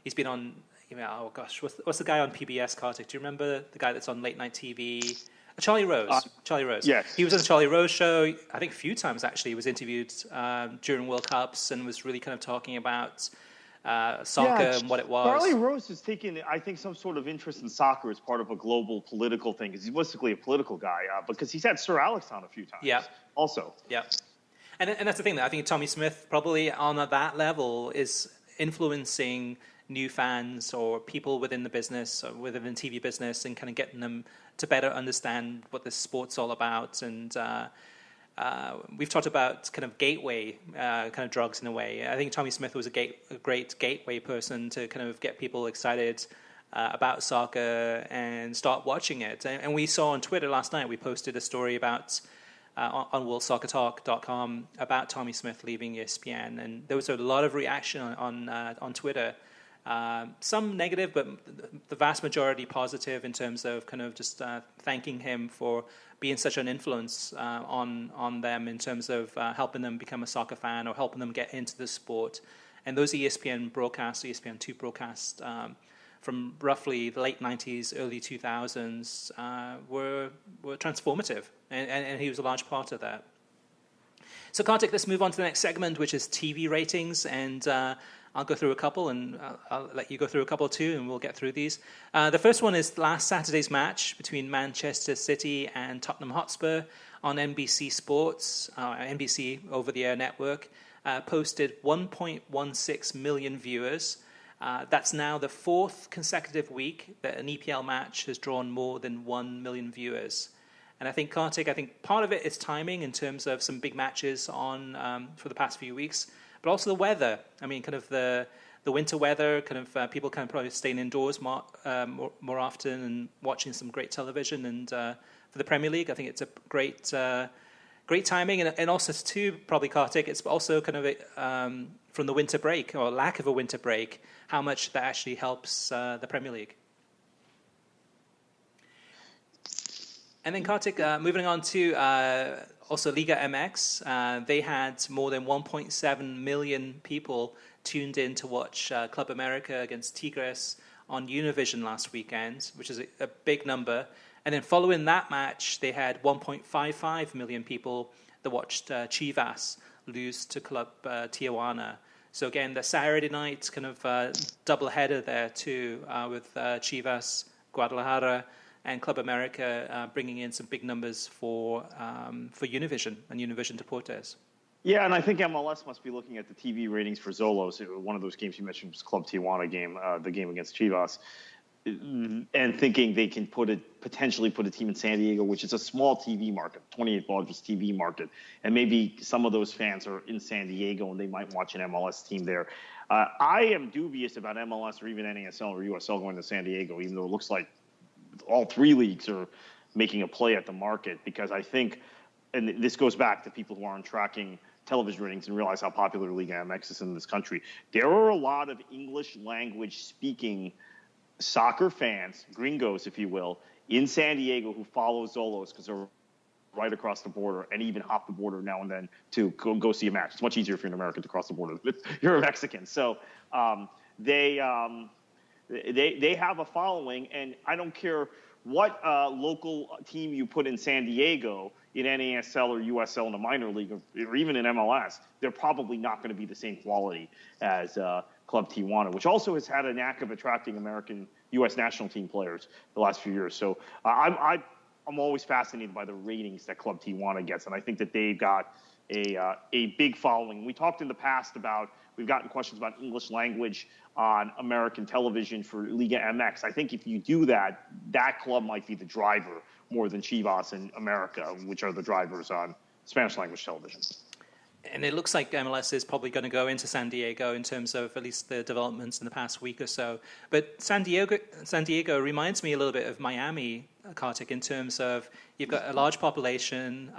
he's been on, oh gosh, what's the guy on PBS, Kartik? Do you remember the guy that's on late night TV? Charlie Rose. Charlie Rose. Yes. He was on the Charlie Rose show, I think a few times actually. He was interviewed during World Cups and was really kind of talking about soccer and what it was. Charlie Rose has taken, I think, some sort of interest in soccer as part of a global political thing. He's basically a political guy because he's had Sir Alex on a few times. Yeah. Also. Yeah. And that's the thing that I think Tommy Smyth probably on that level is influencing new fans or people within the business or within the TV business and kind of getting them to better understand what the sport's all about. And we've talked about kind of gateway kind of drugs in a way. I think Tommy Smyth was a great gateway person to kind of get people excited about soccer and start watching it. And we saw on Twitter last night, we posted a story about on worldsoccertalk.com about Tommy Smyth leaving ESPN, and there was a lot of reaction on Twitter. Some negative, but the vast majority positive in terms of kind of just thanking him for being such an influence on them in terms of helping them become a soccer fan or helping them get into the sport. And those ESPN broadcasts, ESPN2 broadcasts from roughly the late 90s, early 2000s were transformative, and he was a large part of that. So Kartik, let's move on to the next segment, which is TV ratings, and I'll go through a couple, and I'll let you go through a couple too, and we'll get through these. The first one is last Saturday's match between Manchester City and Tottenham Hotspur on NBC Sports, NBC over-the-air network, posted 1.16 million viewers. That's now the fourth consecutive week that an EPL match has drawn more than 1 million viewers. And I think, Kartik, part of it is timing in terms of some big matches on for the past few weeks, but also the weather. I mean, kind of the winter weather, kind of people kind of probably staying indoors more often and watching some great television. And for the Premier League, I think it's a great timing. And also, too, probably, Kartik, it's also kind of from the winter break or lack of a winter break, how much that actually helps the Premier League. And then, Kartik, moving on to also Liga MX, they had more than 1.7 million people tuned in to watch Club America against Tigres on Univision last weekend, which is a big number. And then following that match, they had 1.55 million people that watched Chivas lose to Club Tijuana. So again, the Saturday night kind of double header there too with Chivas, Guadalajara, and Club America bringing in some big numbers for Univision and Univision Deportes. Yeah, and I think MLS must be looking at the TV ratings for Zolos. One of those games you mentioned was Club Tijuana game, the game against Chivas, and thinking they can potentially put a team in San Diego, which is a small TV market, 28th largest TV market, and maybe some of those fans are in San Diego and they might watch an MLS team there. I am dubious about MLS or even NASL or USL going to San Diego, even though it looks like all three leagues are making a play at the market, because I think, and this goes back to people who aren't tracking television ratings and realize how popular Liga MX is in this country. There are a lot of English language speaking soccer fans, gringos, if you will, in San Diego who follow Zolos because they're right across the border and even hop the border now and then to go see a match. It's much easier if you're an American to cross the border if you're a Mexican. So They have a following, and I don't care what local team you put in San Diego in NASL or USL in a minor league or even in MLS, they're probably not going to be the same quality as Club Tijuana, which also has had a knack of attracting American U.S. national team players the last few years. So I'm always fascinated by the ratings that Club Tijuana gets, and I think that they've got a big following. We talked in the past about, we've gotten questions about English language on American television for Liga MX. I think if you do that, that club might be the driver more than Chivas and America, which are the drivers on Spanish language television. And it looks like MLS is probably going to go into San Diego in terms of at least the developments in the past week or so. But San Diego reminds me a little bit of Miami, Kartik, in terms of you've got a large population,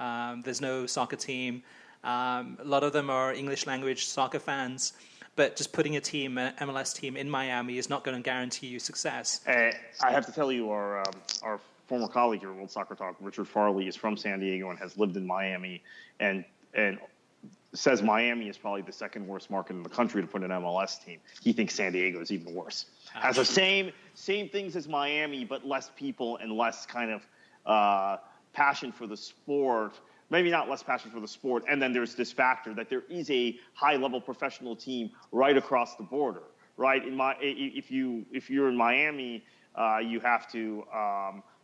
there's no soccer team, a lot of them are English language soccer fans, but just putting a team, an MLS team in Miami is not going to guarantee you success. I have to tell you, our former colleague here at World Soccer Talk, Richard Farley, is from San Diego and has lived in Miami, and says Miami is probably the second worst market in the country to put an MLS team. He thinks San Diego is even worse. Has the same things as Miami, but less people and less kind of passion for the sport. Maybe not less passion for the sport. And then there's this factor that there is a high-level professional team right across the border, right? If you're in Miami, you have to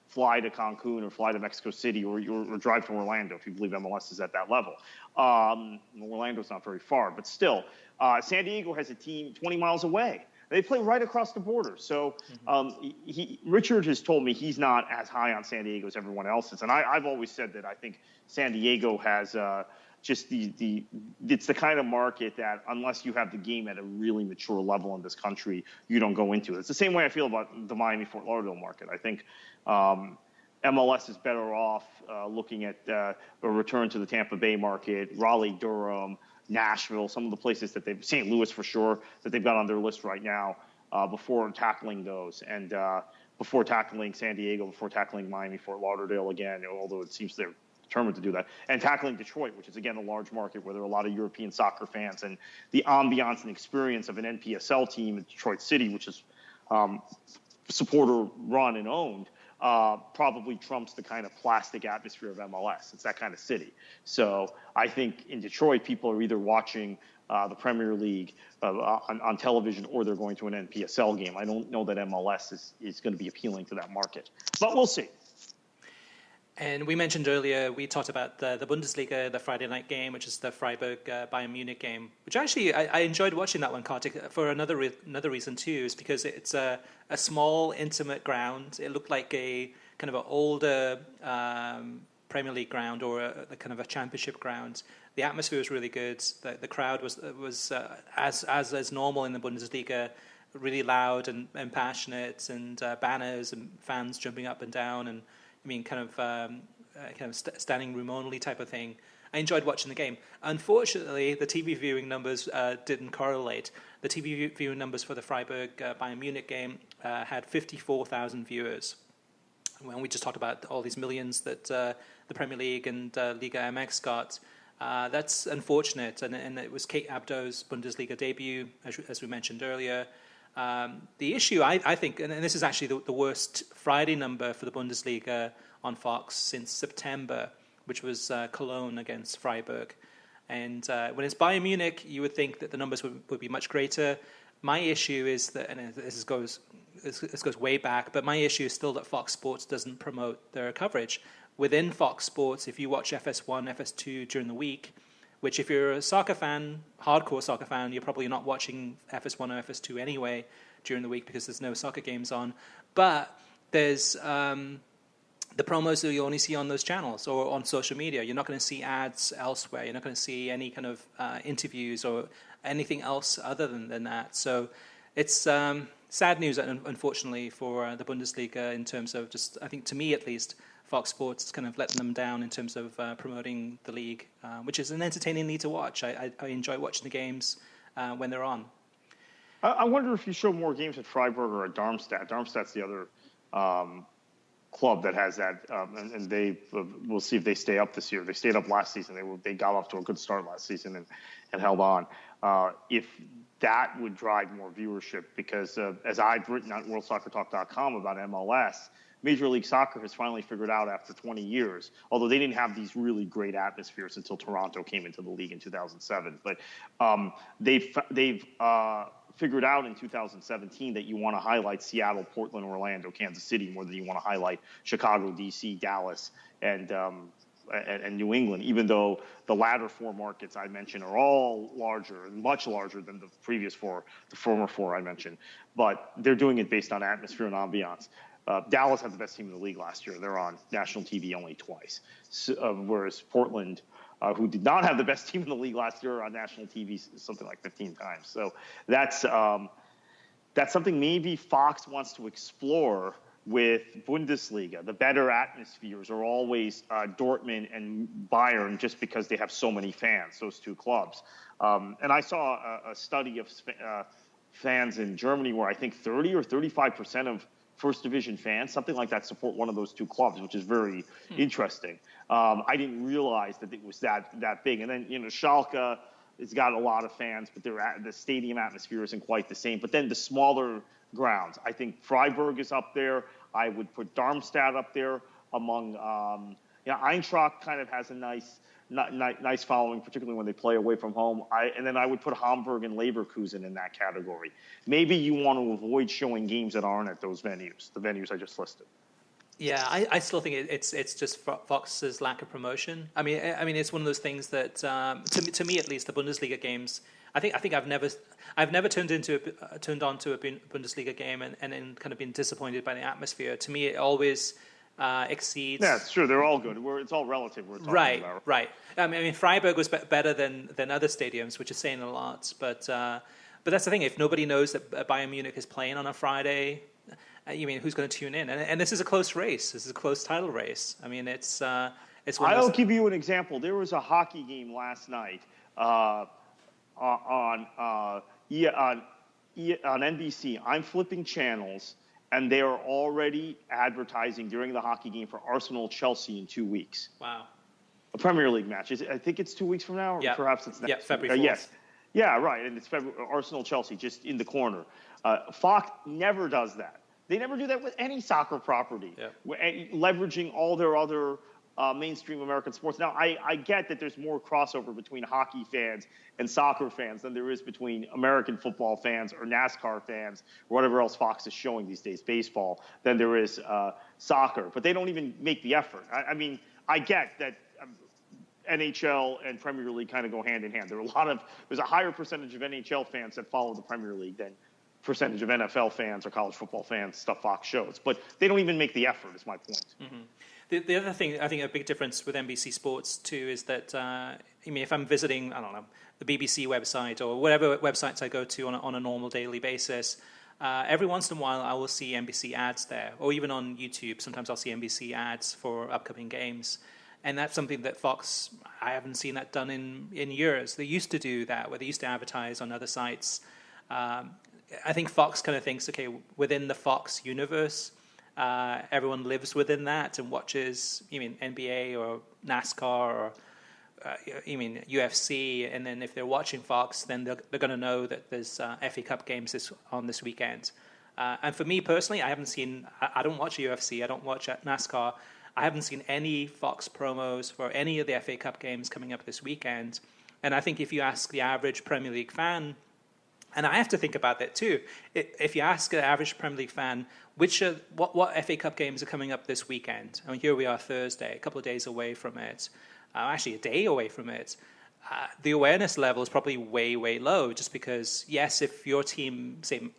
fly to Cancun or fly to Mexico City or drive to Orlando, if you believe MLS is at that level. Orlando's not very far, but still, San Diego has a team 20 miles away. They play right across the border. So Richard has told me he's not as high on San Diego as everyone else is. And I've always said that I think San Diego has just it's the kind of market that unless you have the game at a really mature level in this country, you don't go into it. It's the same way I feel about the Miami-Fort Lauderdale market. I think MLS is better off looking at a return to the Tampa Bay market, Raleigh-Durham, Nashville, some of the places that St. Louis for sure, that they've got on their list right now before tackling those. And before tackling San Diego, before tackling Miami-Fort Lauderdale again, although it seems they're determined to do that, and tackling Detroit, which is, again, a large market where there are a lot of European soccer fans, and the ambiance and experience of an NPSL team in Detroit City, which is supporter-run and owned, probably trumps the kind of plastic atmosphere of MLS. It's that kind of city. So I think in Detroit, people are either watching the Premier League on television or they're going to an NPSL game. I don't know that MLS is going to be appealing to that market, but we'll see. And we mentioned earlier, we talked about the Bundesliga, the Friday night game, which is the Fryeburg Bayern Munich game, which actually I enjoyed watching that one, Kartik, for another reason too, is because it's a small, intimate ground. It looked like a kind of an older Premier League ground or a kind of a championship ground. The atmosphere was really good. The crowd was as normal in the Bundesliga, really loud and passionate, and banners and fans jumping up and down, and I mean, kind of standing room only type of thing. I enjoyed watching the game. Unfortunately, the TV viewing numbers didn't correlate. The TV viewing numbers for the Fryeburg Bayern Munich game had 54,000 viewers. When we just talked about all these millions that the Premier League and Liga MX got, that's unfortunate. And it was Kate Abdo's Bundesliga debut, as we mentioned earlier. The issue, I think, and this is actually the worst Friday number for the Bundesliga on Fox since September, which was Cologne against Fryeburg. And when it's Bayern Munich, you would think that the numbers would be much greater. My issue is that, and this goes way back, but my issue is still that Fox Sports doesn't promote their coverage. Within Fox Sports, if you watch FS1, FS2 during the week, which if you're a soccer fan, hardcore soccer fan, you're probably not watching FS1 or FS2 anyway during the week because there's no soccer games on. But there's the promos that you only see on those channels or on social media. You're not going to see ads elsewhere. You're not going to see any kind of interviews or anything else other than that. So it's sad news, unfortunately, for the Bundesliga in terms of just, I think to me at least, Fox Sports is kind of letting them down in terms of promoting the league, which is an entertaining league to watch. I enjoy watching the games when they're on. I wonder if you show more games at Freiburg or at Darmstadt. Darmstadt's the other club that has that, and we'll see if they stay up this year. They stayed up last season. They got off to a good start last season and held on. If that would drive more viewership because as I've written on WorldSoccerTalk.com about MLS, Major League Soccer has finally figured out after 20 years, although they didn't have these really great atmospheres until Toronto came into the league in 2007. But they've figured out in 2017 that you want to highlight Seattle, Portland, Orlando, Kansas City more than you want to highlight Chicago, D.C., Dallas, and New England, even though the latter four markets I mentioned are all larger and much larger than the former four I mentioned. But they're doing it based on atmosphere and ambiance. Dallas had the best team in the league last year. They're on national TV only twice, whereas Portland, who did not have the best team in the league last year, on national TV something like 15 times. So that's something maybe Fox wants to explore with Bundesliga. The better atmospheres are always Dortmund and Bayern, just because they have so many fans, those two clubs. And I saw a study of fans in Germany where I think 30 or 35% of first division fans, something like that, support one of those two clubs, which is very interesting. I didn't realize that it was that big. And then, Schalke, it's got a lot of fans, but the stadium atmosphere isn't quite the same. But then the smaller grounds, I think Fryeburg is up there. I would put Darmstadt up there among, Eintracht kind of has a nice following, particularly when they play away from home. And then I would put Hamburg and Leverkusen in that category. Maybe you want to avoid showing games that aren't at those venues, the venues I just listed. Yeah, I still think it's just Fox's lack of promotion. I mean, it's one of those things that to me at least, the Bundesliga games. I think I've never turned on to a Bundesliga game and then kind of been disappointed by the atmosphere. To me, it always exceeds. Yeah, it's true. They're all good. It's all relative. We're talking about. Right. I mean, Freiburg was better than other stadiums, which is saying a lot. But that's the thing. If nobody knows that Bayern Munich is playing on a Friday, who's going to tune in? And this is a close race. This is a close title race. I mean, it's. I'll give you an example. There was a hockey game last night on NBC. I'm flipping channels, and they are already advertising during the hockey game for Arsenal-Chelsea in 2 weeks. Wow. A Premier League match. I think it's 2 weeks from now, or perhaps it's next. Yeah, February 4th. Yes. Yeah, right. And it's Arsenal-Chelsea, just in the corner. Fox never does that. They never do that with any soccer property, leveraging all their other mainstream American sports. Now, I get that there's more crossover between hockey fans and soccer fans than there is between American football fans or NASCAR fans or whatever else Fox is showing these days, baseball, than there is soccer. But they don't even make the effort. I mean, I get that NHL and Premier League kind of go hand in hand. There's a higher percentage of NHL fans that follow the Premier League than percentage of NFL fans or college football fans, stuff Fox shows. But they don't even make the effort, is my point. Mm-hmm. The other thing, I think a big difference with NBC Sports too is that, if I'm visiting, I don't know, the BBC website or whatever websites I go to on a normal daily basis, every once in a while I will see NBC ads there, or even on YouTube, sometimes I'll see NBC ads for upcoming games. And that's something that Fox, I haven't seen that done in years. They used to do that, where they used to advertise on other sites. I think Fox kind of thinks, okay, within the Fox universe, everyone lives within that and watches, NBA or NASCAR or, UFC. And then if they're watching Fox, then they're going to know that there's FA Cup games on this weekend. And for me personally, I don't watch UFC. I don't watch NASCAR. I haven't seen any Fox promos for any of the FA Cup games coming up this weekend. And I think if you ask the average Premier League fan, and I have to think about that too. If you ask an average Premier League fan, what FA Cup games are coming up this weekend? I mean, here we are Thursday, a couple of days away from it. Actually, a day away from it. The awareness level is probably way, way low, just because, yes, if your team, say,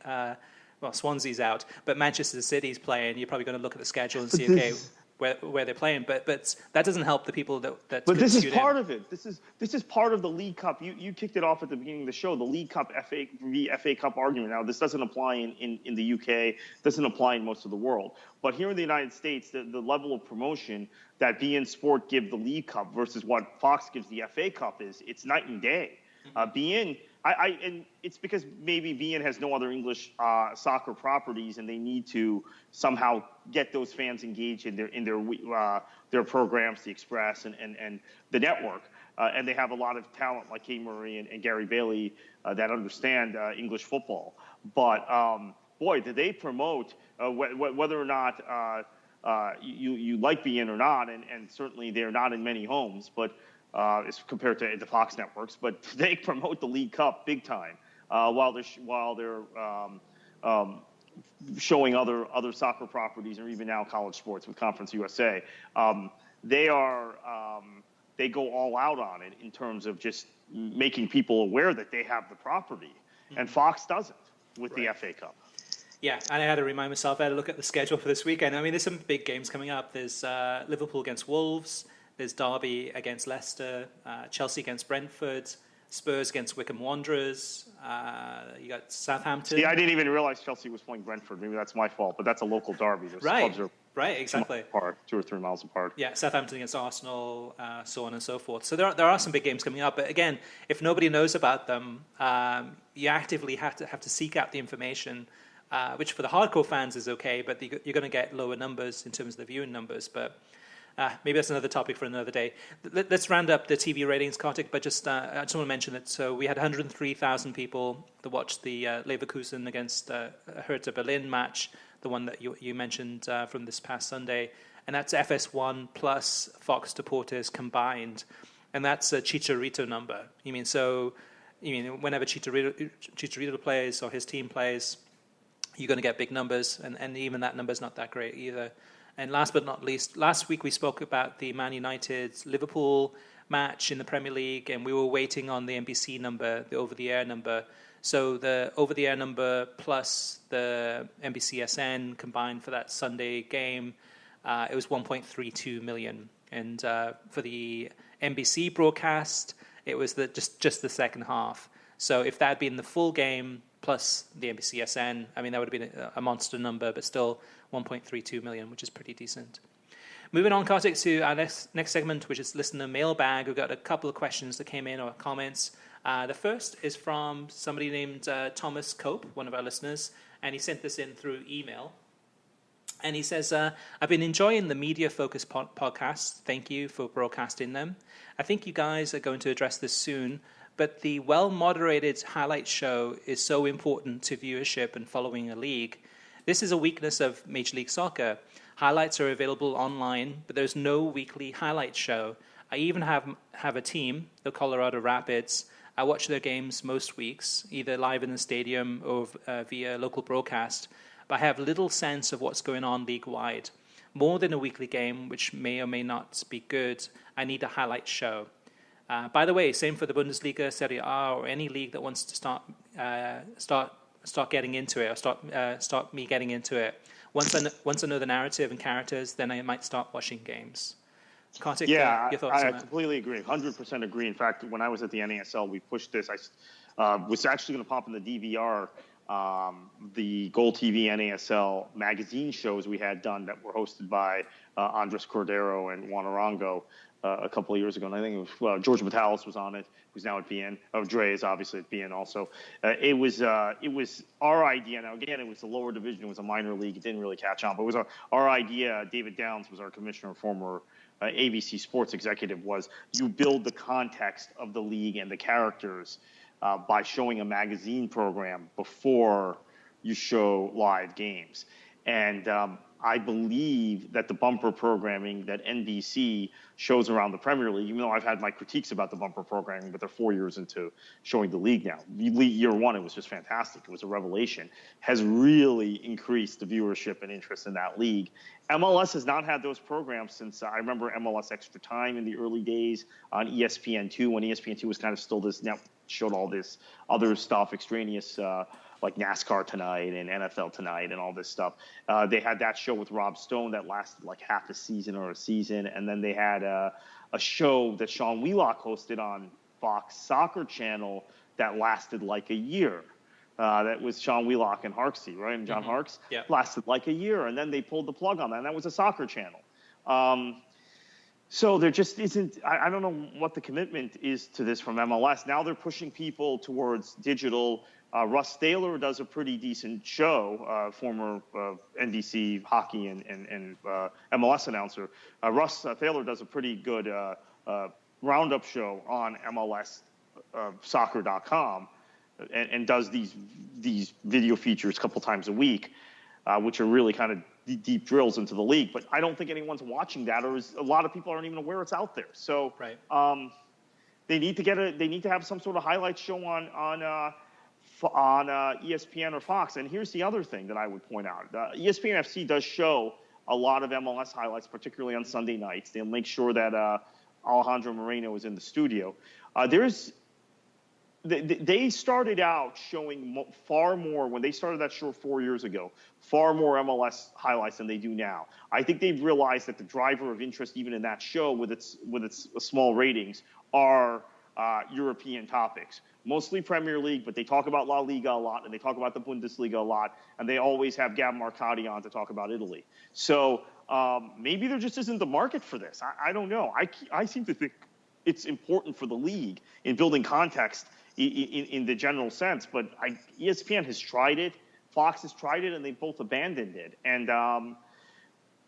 Swansea's out, but Manchester City's playing, you're probably going to look at the schedule and see, okay, where they're playing, but that doesn't help the people that. But this is part of it. This is part of the League Cup. You kicked it off at the beginning of the show. The League Cup FA Cup argument. Now this doesn't apply in the UK. Doesn't apply in most of the world. But here in the United States, the level of promotion that beIN Sport give the League Cup versus what Fox gives the FA Cup it's night and day. beIN. And it's because maybe beIN has no other English soccer properties, and they need to somehow get those fans engaged in their programs, the Express and the network. and they have a lot of talent like Kate Murray and Gary Bailey that understand English football. But boy, did they promote whether or not you like beIN or not, and certainly they're not in many homes, but as compared to the Fox networks. But they promote the League Cup big time while they're showing other soccer properties, or even now college sports with Conference USA. They go all out on it in terms of just making people aware that they have the property, and Fox doesn't with the FA Cup. Yeah, and I had to remind myself, I had to look at the schedule for this weekend. I mean, there's some big games coming up. There's Liverpool against Wolves, there's Derby against Leicester, Chelsea against Brentford, Spurs against Wycombe Wanderers. You got Southampton. Yeah, I didn't even realize Chelsea was playing Brentford. Maybe that's my fault, but that's a local derby. Those clubs are exactly. apart, 2 or 3 miles apart. Yeah, Southampton against Arsenal, so on and so forth. So there are some big games coming up. But again, if nobody knows about them, you actively have to seek out the information, which for the hardcore fans is okay, but you're going to get lower numbers in terms of the viewing numbers. But maybe that's another topic for another day. Let's round up the TV ratings, Kartik, but I just want to mention that. So we had 103,000 people that watched the Leverkusen against Hertha Berlin match, the one that you mentioned from this past Sunday. And that's FS1 plus Fox Deportes combined. And that's a Chicharito number. You mean whenever Chicharito plays or his team plays, you're going to get big numbers. And even that number's not that great either. And last but not least, last week we spoke about the Man United-Liverpool match in the Premier League, and we were waiting on the NBC number, the over-the-air number. So the over-the-air number plus the NBCSN combined for that Sunday game, it was 1.32 million. And for the NBC broadcast, it was just the second half. So if that had been the full game plus the NBCSN, I mean, that would have been a monster number, but still 1.32 million, which is pretty decent. Moving on, Kartik, to our next segment, which is listener mailbag. We've got a couple of questions that came in, or comments. The first is from somebody named Thomas Cope, one of our listeners, and he sent this in through email. And he says, I've been enjoying the Media Focus podcasts. Thank you for broadcasting them. I think you guys are going to address this soon, but the well-moderated highlight show is so important to viewership and following a league. This is a weakness of Major League Soccer. Highlights are available online, but there's no weekly highlight show. I even have a team, the Colorado Rapids. I watch their games most weeks, either live in the stadium or via local broadcast, but I have little sense of what's going on league-wide. More than a weekly game, which may or may not be good, I need a highlight show. By the way, same for the Bundesliga, Serie A, or any league that wants to start getting into it, or start me getting into it. Once I know the narrative and characters, then I might start watching games. Kartik, your thoughts on that? I completely agree, 100% agree. In fact, when I was at the NASL, we pushed this. I was actually going to pop in the DVR the Goal TV NASL magazine shows we had done that were hosted by Andres Cordero and Juan Arango a couple of years ago. And I think it was George Metalis was on it, who's now at beIN. Dre is obviously at beIN also. It was our idea. Now, again, it was a lower division. It was a minor league. It didn't really catch on. But it was our idea. David Downs was our commissioner, former ABC Sports executive, was you build the context of the league and the characters by showing a magazine program before you show live games. And I believe that the bumper programming that NBC shows around the Premier League, even though I've had my critiques about the bumper programming, but they're 4 years into showing the league now. Year one, it was just fantastic. It was a revelation. Has really increased the viewership and interest in that league. MLS has not had those programs since I remember MLS Extra Time in the early days on ESPN2, when ESPN2 was kind of still this, showed all this other stuff, extraneous like NASCAR Tonight and NFL Tonight and all this stuff. They had that show with Rob Stone that lasted like half a season or a season. And then they had a show that Sean Wheelock hosted on Fox Soccer Channel that lasted like a year. That was Sean Wheelock and Harksey, right? And John Harks. Yeah. Lasted like a year. And then they pulled the plug on that. And that was a soccer channel. So there just isn't, I don't know what the commitment is to this from MLS. Now they're pushing people towards digital. Russ Thaler does a pretty decent show, former NBC hockey and MLS announcer. Russ Thaler does a pretty good roundup show on MLS soccer.com and does these video features a couple times a week, which are really kind of deep drills into the league. But I don't think anyone's watching that, or a lot of people aren't even aware it's out there. So they need to have some sort of highlight show on ESPN or Fox. And here's the other thing that I would point out: ESPN FC does show a lot of MLS highlights, particularly on Sunday nights. They'll make sure that Alejandro Moreno is in the studio. They started out showing far more when they started that show 4 years ago, far more MLS highlights than they do now. I think they've realized that the driver of interest, even in that show with its small ratings, are European topics, mostly Premier League, but they talk about La Liga a lot, and they talk about the Bundesliga a lot, and they always have Gab Marcotti on to talk about Italy. So maybe there just isn't the market for this. I don't know. I seem to think it's important for the league in building context in the general sense, but ESPN has tried it, Fox has tried it, and they both abandoned it. And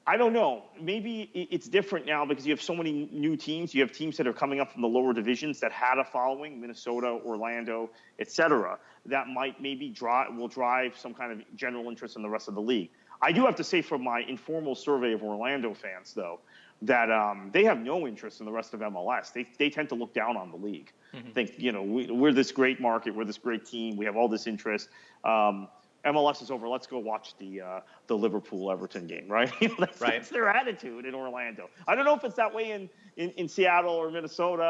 I don't know. Maybe it's different now because you have so many new teams. You have teams that are coming up from the lower divisions that had a following, Minnesota, Orlando, etc. That might maybe will drive some kind of general interest in the rest of the league. I do have to say, from my informal survey of Orlando fans, though, that they have no interest in the rest of MLS. They tend to look down on the league. Mm-hmm. Think, we're this great market, we're this great team, we have all this interest. MLS is over. Let's go watch the Liverpool-Everton game, right? That's their attitude in Orlando. I don't know if it's that way in Seattle or Minnesota.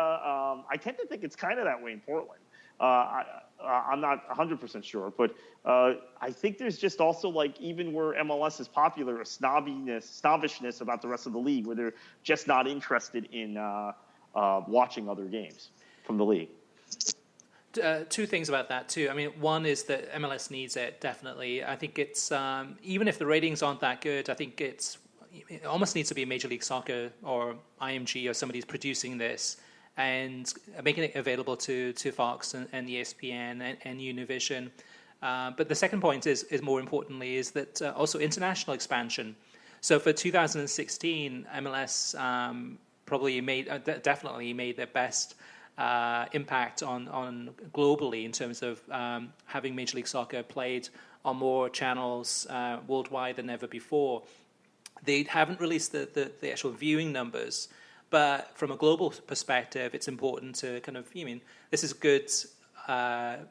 I tend to think it's kind of that way in Portland. I'm not 100% sure, but I think there's just also, like, even where MLS is popular, a snobbishness about the rest of the league, where they're just not interested in watching other games from the league. Two things about that too. I mean, one is that MLS needs it, definitely. I think it's even if the ratings aren't that good, I think it almost needs to be Major League Soccer or IMG or somebody's producing this and making it available to Fox and ESPN and Univision. But the second point is more importantly is that also international expansion. So for 2016, MLS definitely made their best impact on globally in terms of having Major League Soccer played on more channels worldwide than ever before. They haven't released the actual viewing numbers, but from a global perspective, it's important to kind of, this is good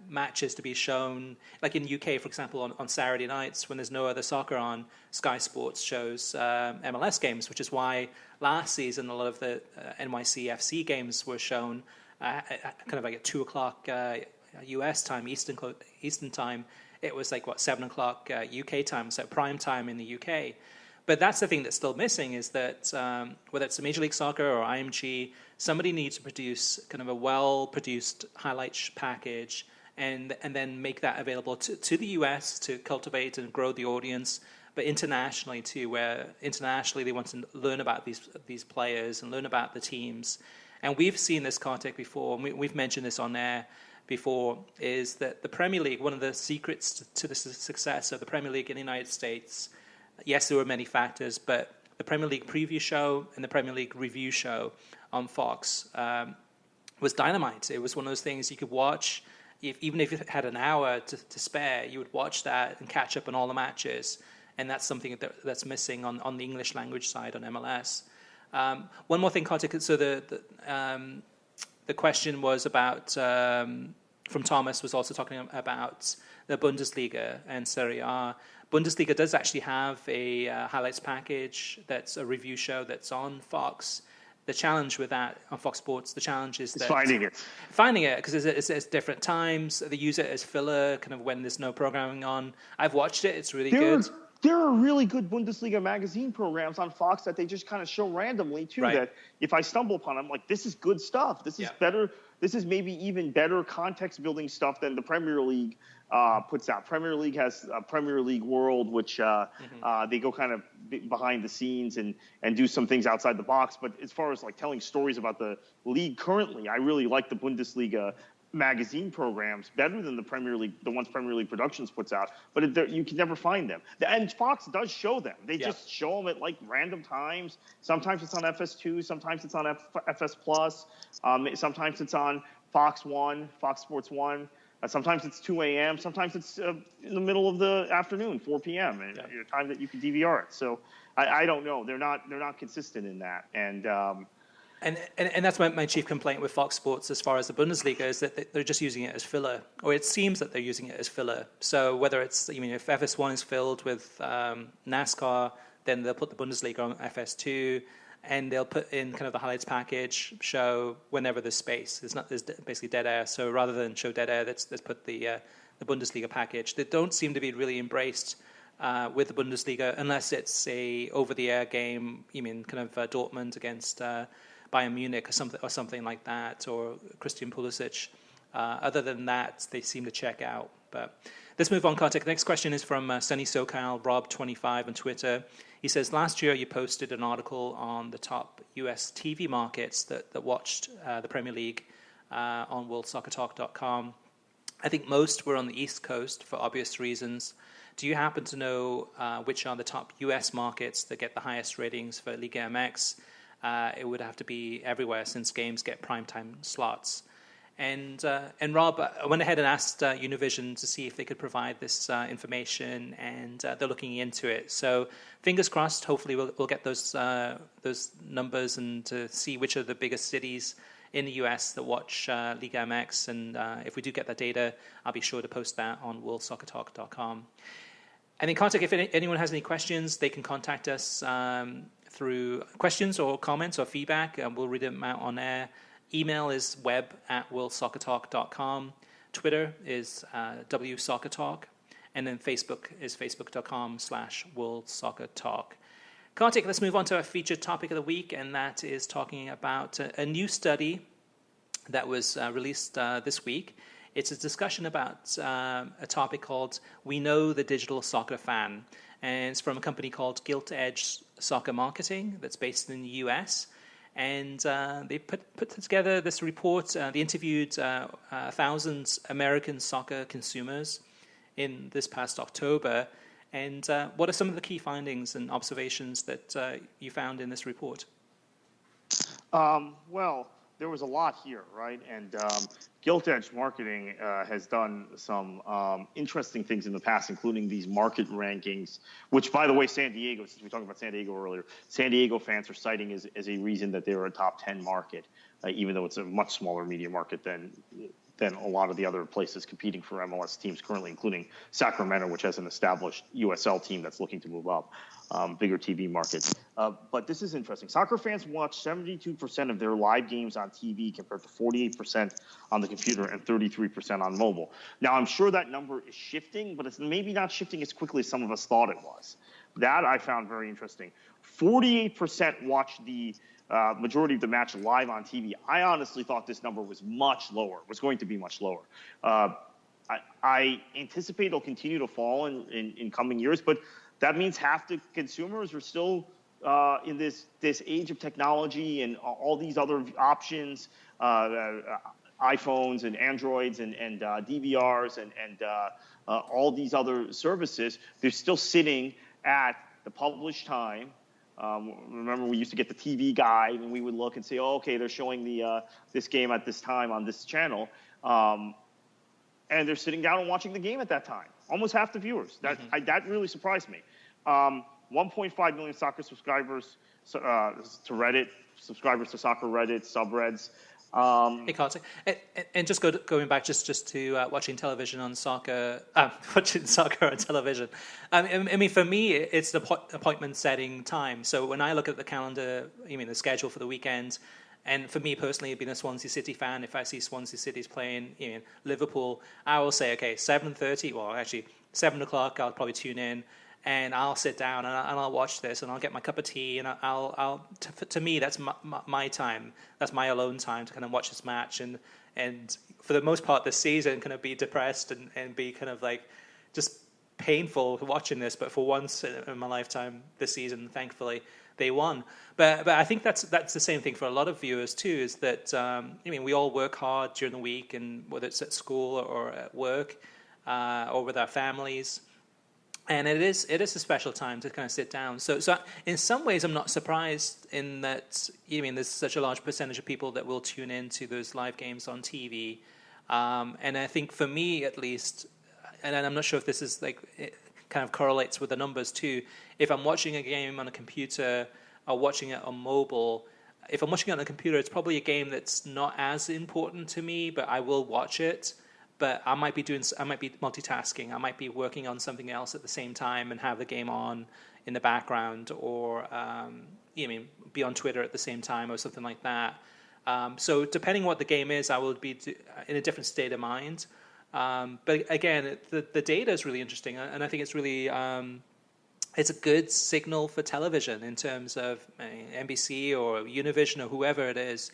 matches to be shown. Like in UK, for example, on Saturday nights when there's no other soccer on, Sky Sports shows MLS games, which is why last season a lot of the NYCFC games were shown kind of like at 2 o'clock US time, Eastern time. It was like 7 o'clock UK time, so prime time in the UK. But that's the thing that's still missing is that whether it's a Major League Soccer or IMG, somebody needs to produce kind of a well-produced highlight package and then make that available to the US to cultivate and grow the audience, but internationally too, where internationally they want to learn about these players and learn about the teams. And we've seen this, Kartik, before, and we've mentioned this on air before, is that the Premier League, one of the secrets to the success of the Premier League in the United States, yes, there were many factors, but the Premier League preview show and the Premier League review show on Fox was dynamite. It was one of those things you could watch, even if you had an hour to spare, you would watch that and catch up on all the matches. And that's something that's missing on the English language side on MLS. One more thing, Kartik. So the question was about, from Thomas, was also talking about the Bundesliga and Serie A. Bundesliga does actually have a highlights package that's a review show that's on Fox. The challenge with that on Fox Sports, the challenge is finding it because it's different times. They use it as filler, kind of when there's no programming on. I've watched it; it's really good. There are really good Bundesliga magazine programs on Fox that they just kind of show randomly too. Right. That if I stumble upon them, I'm like, this is good stuff. This is better. This is maybe even better context building stuff than the Premier League puts out. Premier League has a Premier League World, which they go kind of behind the scenes and do some things outside the box. But as far as like telling stories about the league currently, I really like the Bundesliga magazine programs better than the Premier League, the ones Premier League Productions puts out, but you can never find them. And Fox does show them. They just show them at like random times. Sometimes it's on FS2, sometimes it's on FS Plus, sometimes it's on Fox 1, Fox Sports 1. Sometimes it's 2 a.m. Sometimes it's in the middle of the afternoon, 4 p.m. And a time that you can DVR it. So I don't know. They're not consistent in that. And that's my chief complaint with Fox Sports as far as the Bundesliga is that they're just using it as filler, or it seems that they're using it as filler. So whether it's, if FS1 is filled with NASCAR, then they'll put the Bundesliga on FS2, and they'll put in kind of the highlights package show whenever there's space. There's basically dead air. So rather than show dead air, let's put the Bundesliga package. They don't seem to be really embraced with the Bundesliga unless it's a over-the-air game. Kind of Dortmund against Bayern Munich or something like that, or Christian Pulisic. Other than that, they seem to check out. But let's move on, Kartik. The next question is from Sunny SoCal, Rob25 on Twitter. He says, last year you posted an article on the top US TV markets that watched the Premier League on worldsoccertalk.com. I think most were on the East Coast for obvious reasons. Do you happen to know which are the top US markets that get the highest ratings for Liga MX? It would have to be everywhere since games get primetime slots. And Rob, I went ahead and asked Univision to see if they could provide this information, and they're looking into it. So fingers crossed. Hopefully, we'll get those numbers and to see which are the biggest cities in the US that watch Liga MX. And if we do get that data, I'll be sure to post that on worldsoccertalk.com. And then, Kartik, if anyone has any questions, they can contact us through questions or comments or feedback, and we'll read them out on air. Email is web@worldsoccertalk.com. Twitter is WSoccerTalk. And then Facebook is facebook.com/worldsoccertalk. Kartik, let's move on to our featured topic of the week, and that is talking about a new study that was released this week. It's a discussion about a topic called We Know the Digital Soccer Fan. And it's from a company called Gilt Edge Soccer Marketing that's based in the US. And they put together this report. They interviewed 1,000 American soccer consumers in this past October. And what are some of the key findings and observations that you found in this report? Well, there was a lot here, right? And Gilt Edge Marketing has done some interesting things in the past, including these market rankings, which, by the way, San Diego, since we talked about San Diego earlier, San Diego fans are citing as a reason that they were a top 10 market, even though it's a much smaller media market than a lot of the other places competing for MLS teams currently, including Sacramento, which has an established USL team that's looking to move up, bigger TV market. But this is interesting. Soccer fans watch 72% of their live games on TV compared to 48% on the computer and 33% on mobile. Now, I'm sure that number is shifting, but it's maybe not shifting as quickly as some of us thought it was. That I found very interesting. 48% watch the majority of the match live on TV. I honestly thought this number was much lower, was going to be much lower. I anticipate it'll continue to fall in coming years, but that means half the consumers are still in this age of technology and all these other options, iPhones and Androids and DVRs and all these other services. They're still sitting at the published time. Remember, we used to get the TV guide, and we would look and say, "Oh, okay, they're showing this game at this time on this channel," and they're sitting down and watching the game at that time. Almost half the viewers. That really surprised me. 1.5 million soccer subscribers to Reddit, subscribers to soccer Reddit, subreds. Hey, Kartik, and just going back just to watching television on soccer, watching soccer on television. I mean, for me, it's the appointment setting time. So when I look at the calendar, the schedule for the weekend, and for me personally, being a Swansea City fan, if I see Swansea City's playing Liverpool, I will say, okay, 7:30. Well, actually, 7 o'clock. I'll probably tune in. And I'll sit down and I'll watch this, and I'll get my cup of tea, and to me that's my time. That's my alone time to kind of watch this match, and for the most part this season, kind of be depressed and be kind of like just painful watching this, but for once in my lifetime this season, thankfully, they won. But I think that's the same thing for a lot of viewers too, is that, we all work hard during the week, and whether it's at school or at work or with our families. And it is a special time to kind of sit down. So in some ways, I'm not surprised in that, there's such a large percentage of people that will tune into those live games on TV. And I think for me, at least, and I'm not sure if this is it kind of correlates with the numbers too. If I'm watching a game on a computer or watching it on mobile, if I'm watching it on a computer, it's probably a game that's not as important to me, but I will watch it. But I might be multitasking. I might be working on something else at the same time and have the game on in the background, or be on Twitter at the same time or something like that. So depending what the game is, I will be in a different state of mind. But again, the data is really interesting, and I think it's really it's a good signal for television in terms of NBC or Univision or whoever it is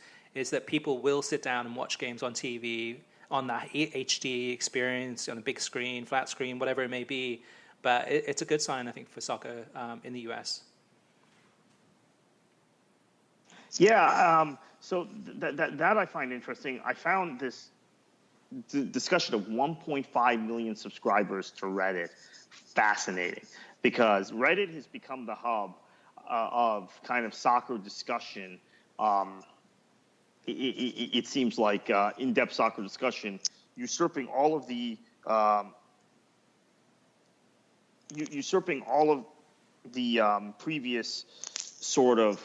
that people will sit down and watch games on TV, on that HD experience, on a big screen, flat screen, whatever it may be. But it's a good sign, I think, for soccer in the US. Yeah, so that I find interesting. I found this discussion of 1.5 million subscribers to Reddit fascinating, because Reddit has become the hub of kind of soccer discussion. It seems like in-depth soccer discussion, usurping all of the previous sort of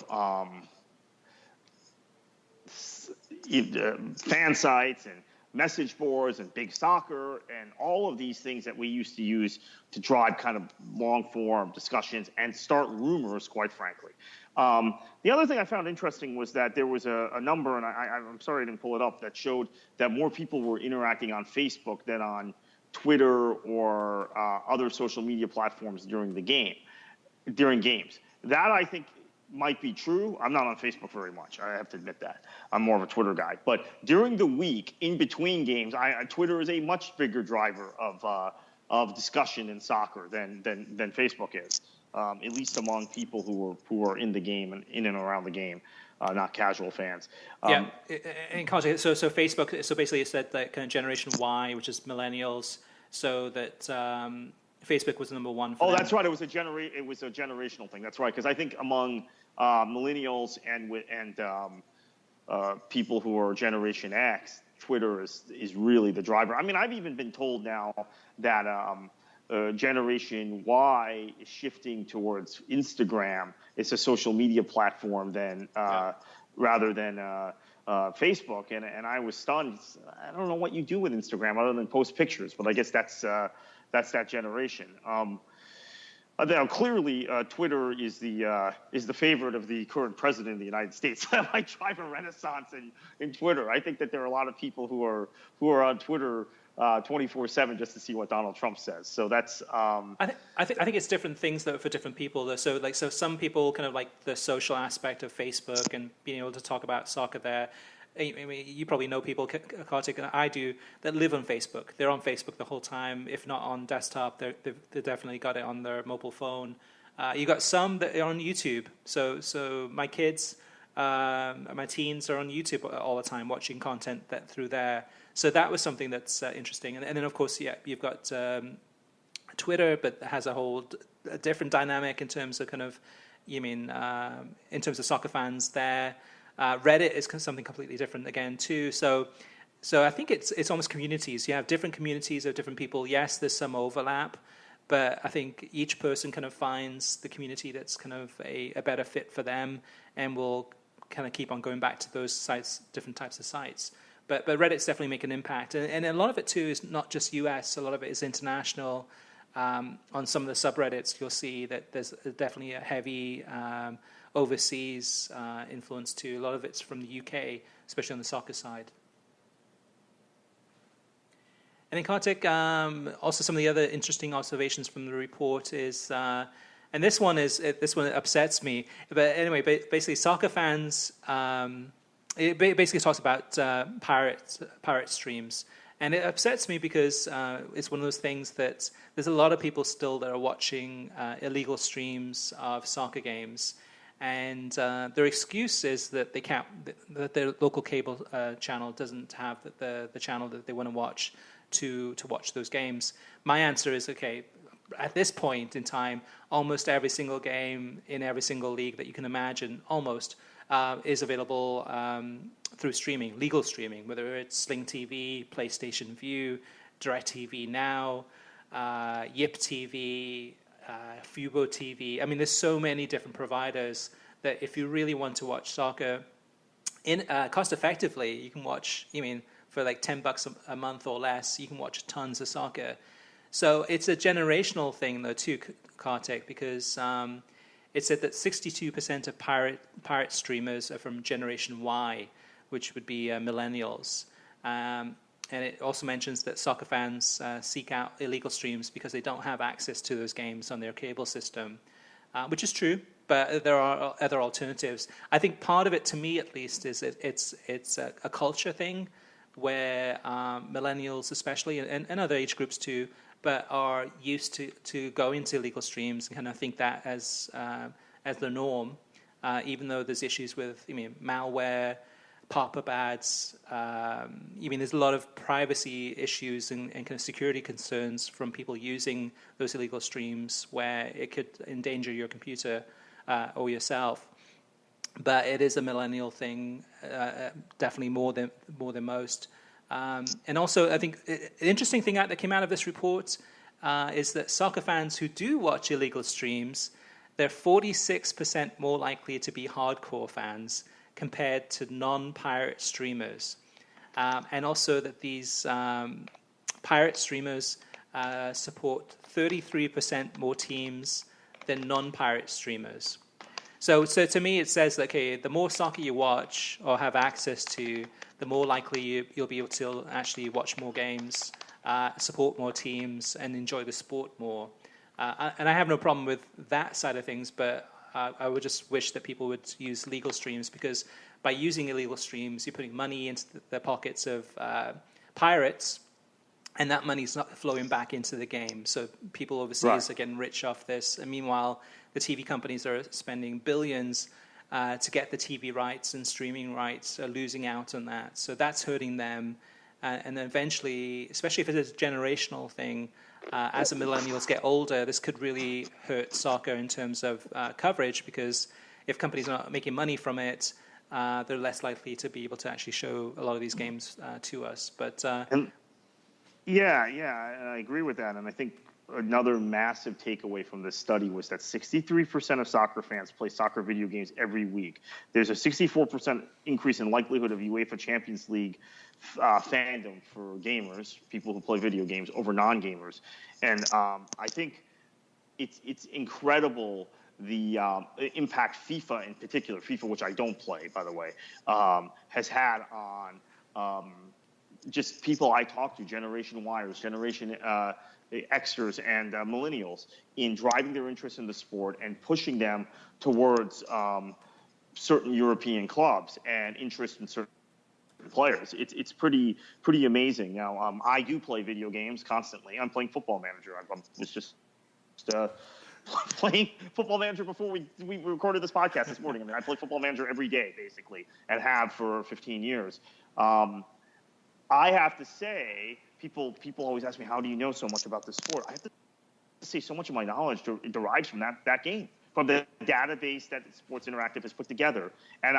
fan sites and message boards and big soccer and all of these things that we used to use to drive kind of long-form discussions and start rumors, quite frankly. The other thing I found interesting was that there was a number, and I'm sorry I didn't pull it up, that showed that more people were interacting on Facebook than on Twitter or other social media platforms during games. That, I think, might be true. I'm not on Facebook very much. I have to admit that. I'm more of a Twitter guy. But during the week, in between games, Twitter is a much bigger driver of discussion in soccer than Facebook is. At least among people who are in the game and in and around the game, not casual fans. And Kartik, so Facebook, so basically it said that kind of Generation Y, which is millennials, so that Facebook was the number one for them. That's right. It was a generational thing. That's right, because I think among millennials and people who are Generation X, Twitter is really the driver. I mean, I've even been told now that Generation Y is shifting towards Instagram. It's a social media platform rather than Facebook. And I was stunned. I don't know what you do with Instagram other than post pictures, but I guess that's that generation. Now, clearly, Twitter is the favorite of the current president of the United States. That might drive a renaissance in Twitter. I think that there are a lot of people who are on Twitter 24/7 just to see what Donald Trump says. So that's. I think it's different things though for different people. Though. So some people kind of like the social aspect of Facebook and being able to talk about soccer there. I mean, you probably know people, Kartik, and I do, that live on Facebook. They're on Facebook the whole time. If not on desktop, they've definitely got it on their mobile phone. You got some that are on YouTube. So my kids, my teens are on YouTube all the time, watching content through there. So that was something that's interesting. And then, of course, you've got Twitter, but has a different dynamic in terms of kind of, in terms of soccer fans there. Reddit is something completely different again too. So I think it's almost communities. You have different communities of different people. Yes, there's some overlap, but I think each person kind of finds the community that's kind of a better fit for them, and will kind of keep on going back to those sites, different types of sites. But Reddit's definitely making an impact, and a lot of it too is not just US. A lot of it is international. On some of the subreddits, you'll see that there's definitely a heavy overseas influence too. A lot of it's from the UK, especially on the soccer side. And then Kartik, also some of the other interesting observations from the report is, and this one upsets me. But anyway, basically soccer fans, it basically talks about pirate streams And it upsets me because it's one of those things that there's a lot of people still that are watching illegal streams of soccer games, and their excuse is that they can't, that their local cable channel doesn't have the channel that they want to watch to watch those games. My answer is, okay, at this point in time, almost every single game in every single league that you can imagine, almost, is available through streaming, legal streaming, whether it's Sling TV, PlayStation View, DirecTV Now, Yip TV, Fubo TV. I mean, there's so many different providers that if you really want to watch soccer in cost effectively, you can watch, for like $10 a month or less, you can watch tons of soccer. So it's a generational thing, though, too, Kartik, because it said that 62% of pirate streamers are from Generation Y, which would be millennials. And it also mentions that soccer fans seek out illegal streams because they don't have access to those games on their cable system, which is true, but there are other alternatives. I think part of it, to me at least, is it's a culture thing where millennials especially, and other age groups too, but are used to going to illegal streams and kind of think that as the norm, even though there's issues with malware, pop-up ads. There's a lot of privacy issues and kind of security concerns from people using those illegal streams where it could endanger your computer or yourself. But it is a millennial thing, definitely more than most. And also, I think the interesting thing that came out of this report is that soccer fans who do watch illegal streams, they're 46% more likely to be hardcore fans compared to non-pirate streamers. And also that these pirate streamers support 33% more teams than non-pirate streamers. So to me, it says that, okay, the more soccer you watch or have access to, the more likely you'll be able to actually watch more games, support more teams, and enjoy the sport more. And I have no problem with that side of things, but I would just wish that people would use legal streams, because by using illegal streams, you're putting money into the pockets of pirates, and that money's not flowing back into the game. So people overseas are getting rich off this, and meanwhile, the TV companies are spending billions to get the TV rights and streaming rights, are losing out on that. So that's hurting them. And then eventually, especially if it's a generational thing, as the millennials get older, this could really hurt soccer in terms of coverage, because if companies are not making money from it, they're less likely to be able to actually show a lot of these games to us. But I agree with that. And I think another massive takeaway from this study was that 63% of soccer fans play soccer video games every week. There's a 64% increase in likelihood of UEFA Champions League fandom for gamers, people who play video games, over non-gamers. And I think it's incredible the impact FIFA in particular, FIFA, which I don't play, by the way, has had on just people I talk to, Generation Yers, Generation Xers, and millennials, in driving their interest in the sport and pushing them towards certain European clubs and interest in certain players. It's pretty amazing. Now, I do play video games constantly. I'm playing Football Manager. I was just playing Football Manager before we recorded this podcast this morning. I mean, I play Football Manager every day, basically, and have for 15 years. I have to say, people always ask me, how do you know so much about this sport? I have to say so much of my knowledge derives from that game, from the database that Sports Interactive has put together. And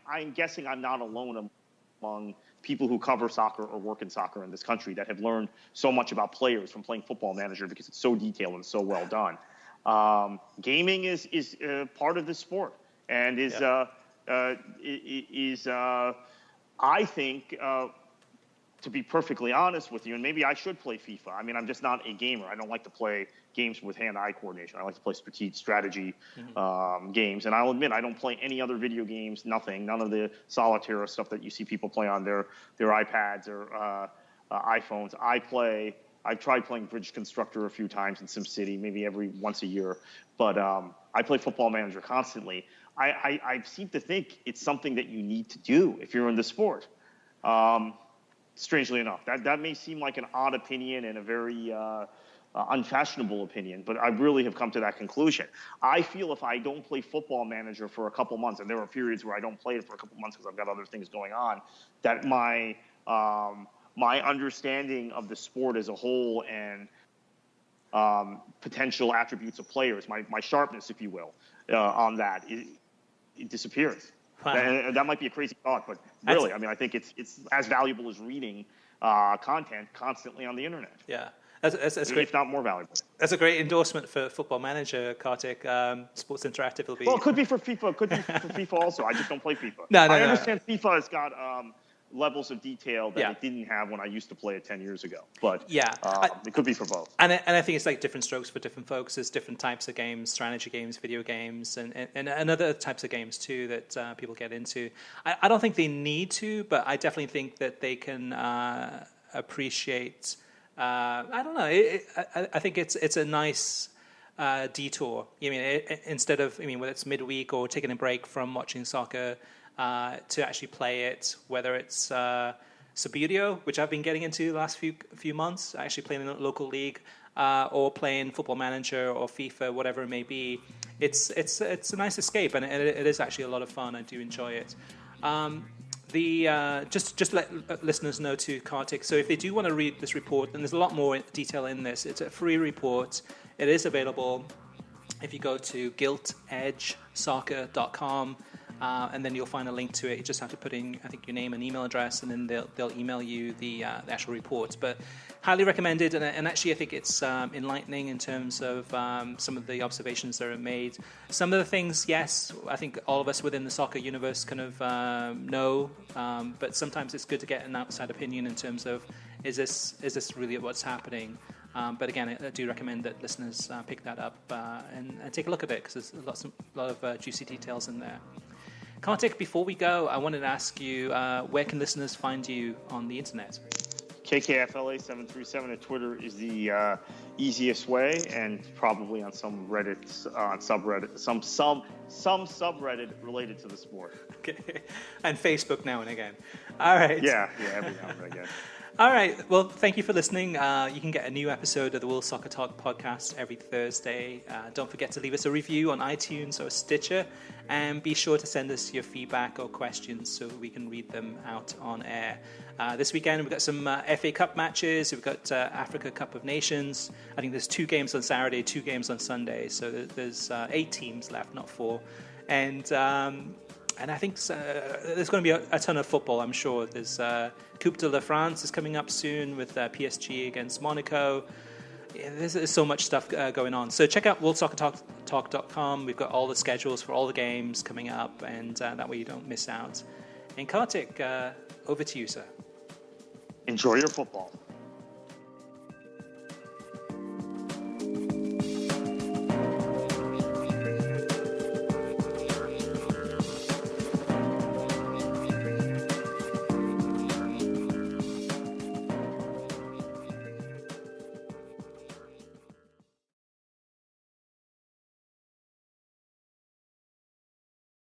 I'm guessing I'm not alone among people who cover soccer or work in soccer in this country that have learned so much about players from playing Football Manager, because it's so detailed and so well done. Gaming is part of this sport, and I think, to be perfectly honest with you, and maybe I should play FIFA. I mean, I'm just not a gamer. I don't like to play games with hand-eye coordination. I like to play strategy games. And I'll admit, I don't play any other video games, none of the solitaire stuff that you see people play on their iPads or iPhones. I've tried playing Bridge Constructor a few times in SimCity, maybe every once a year. But I play Football Manager constantly. I seem to think it's something that you need to do if you're in the sport. strangely enough. That may seem like an odd opinion and a very unfashionable opinion, but I really have come to that conclusion. I feel if I don't play Football Manager for a couple months, and there are periods where I don't play it for a couple months because I've got other things going on, that my understanding of the sport as a whole and potential attributes of players, my sharpness, if you will, on that, it disappears. Wow. And that might be a crazy thought, but really, I mean, I think it's as valuable as reading content constantly on the internet. Yeah. That's great. If not more valuable. That's a great endorsement for Football Manager, Kartik. Sports Interactive will be... Well, it could be for FIFA. It could be for FIFA also. I just don't play FIFA. No. I understand FIFA has got levels of detail that it didn't have when I used to play it 10 years ago. But it could be for both. And I think it's like different strokes for different folks. There's different types of games, strategy games, video games, and other types of games too that people get into. I don't think they need to, but I definitely think that they can appreciate... I don't know. I think it's a nice detour. I mean, instead of whether it's midweek or taking a break from watching soccer, to actually play it, whether it's Subbuteo, which I've been getting into the last few months, actually playing in a local league, or playing Football Manager or FIFA, whatever it may be. It's a nice escape, and it is actually a lot of fun. I do enjoy it. Just let listeners know too, Kartik. So if they do want to read this report, and there's a lot more detail in this, it's a free report. It is available if you go to giltedgesoccer.com, and then you'll find a link to it. You just have to put in, I think, your name and email address, and then they'll email you the actual report. But highly recommended, and actually I think it's enlightening in terms of some of the observations that are made. Some of the things, yes, I think all of us within the soccer universe kind of know, but sometimes it's good to get an outside opinion in terms of is this really what's happening? But again, I do recommend that listeners pick that up and take a look at it, because there's a lot of juicy details in there. Kartik, before we go, I wanted to ask you, where can listeners find you on the internet? KKFLA737 at Twitter is the easiest way, and probably on some Reddit, subreddit, some subreddit related to the sport. Okay, and Facebook now and again. All right. Yeah, every now and again. All right. Well, thank you for listening. You can get a new episode of the World Soccer Talk podcast every Thursday. Don't forget to leave us a review on iTunes or Stitcher, and be sure to send us your feedback or questions so we can read them out on air. This weekend, we've got some FA Cup matches. We've got Africa Cup of Nations. I think there's 2 games on Saturday, 2 games on Sunday. So there's 8 teams left, not 4. And I think there's going to be a ton of football, I'm sure. There's Coupe de la France is coming up soon with PSG against Monaco. Yeah, there's so much stuff going on. So check out worldsoccertalk.com. We've got all the schedules for all the games coming up, and that way you don't miss out. And Kartik, over to you, sir. Enjoy your football.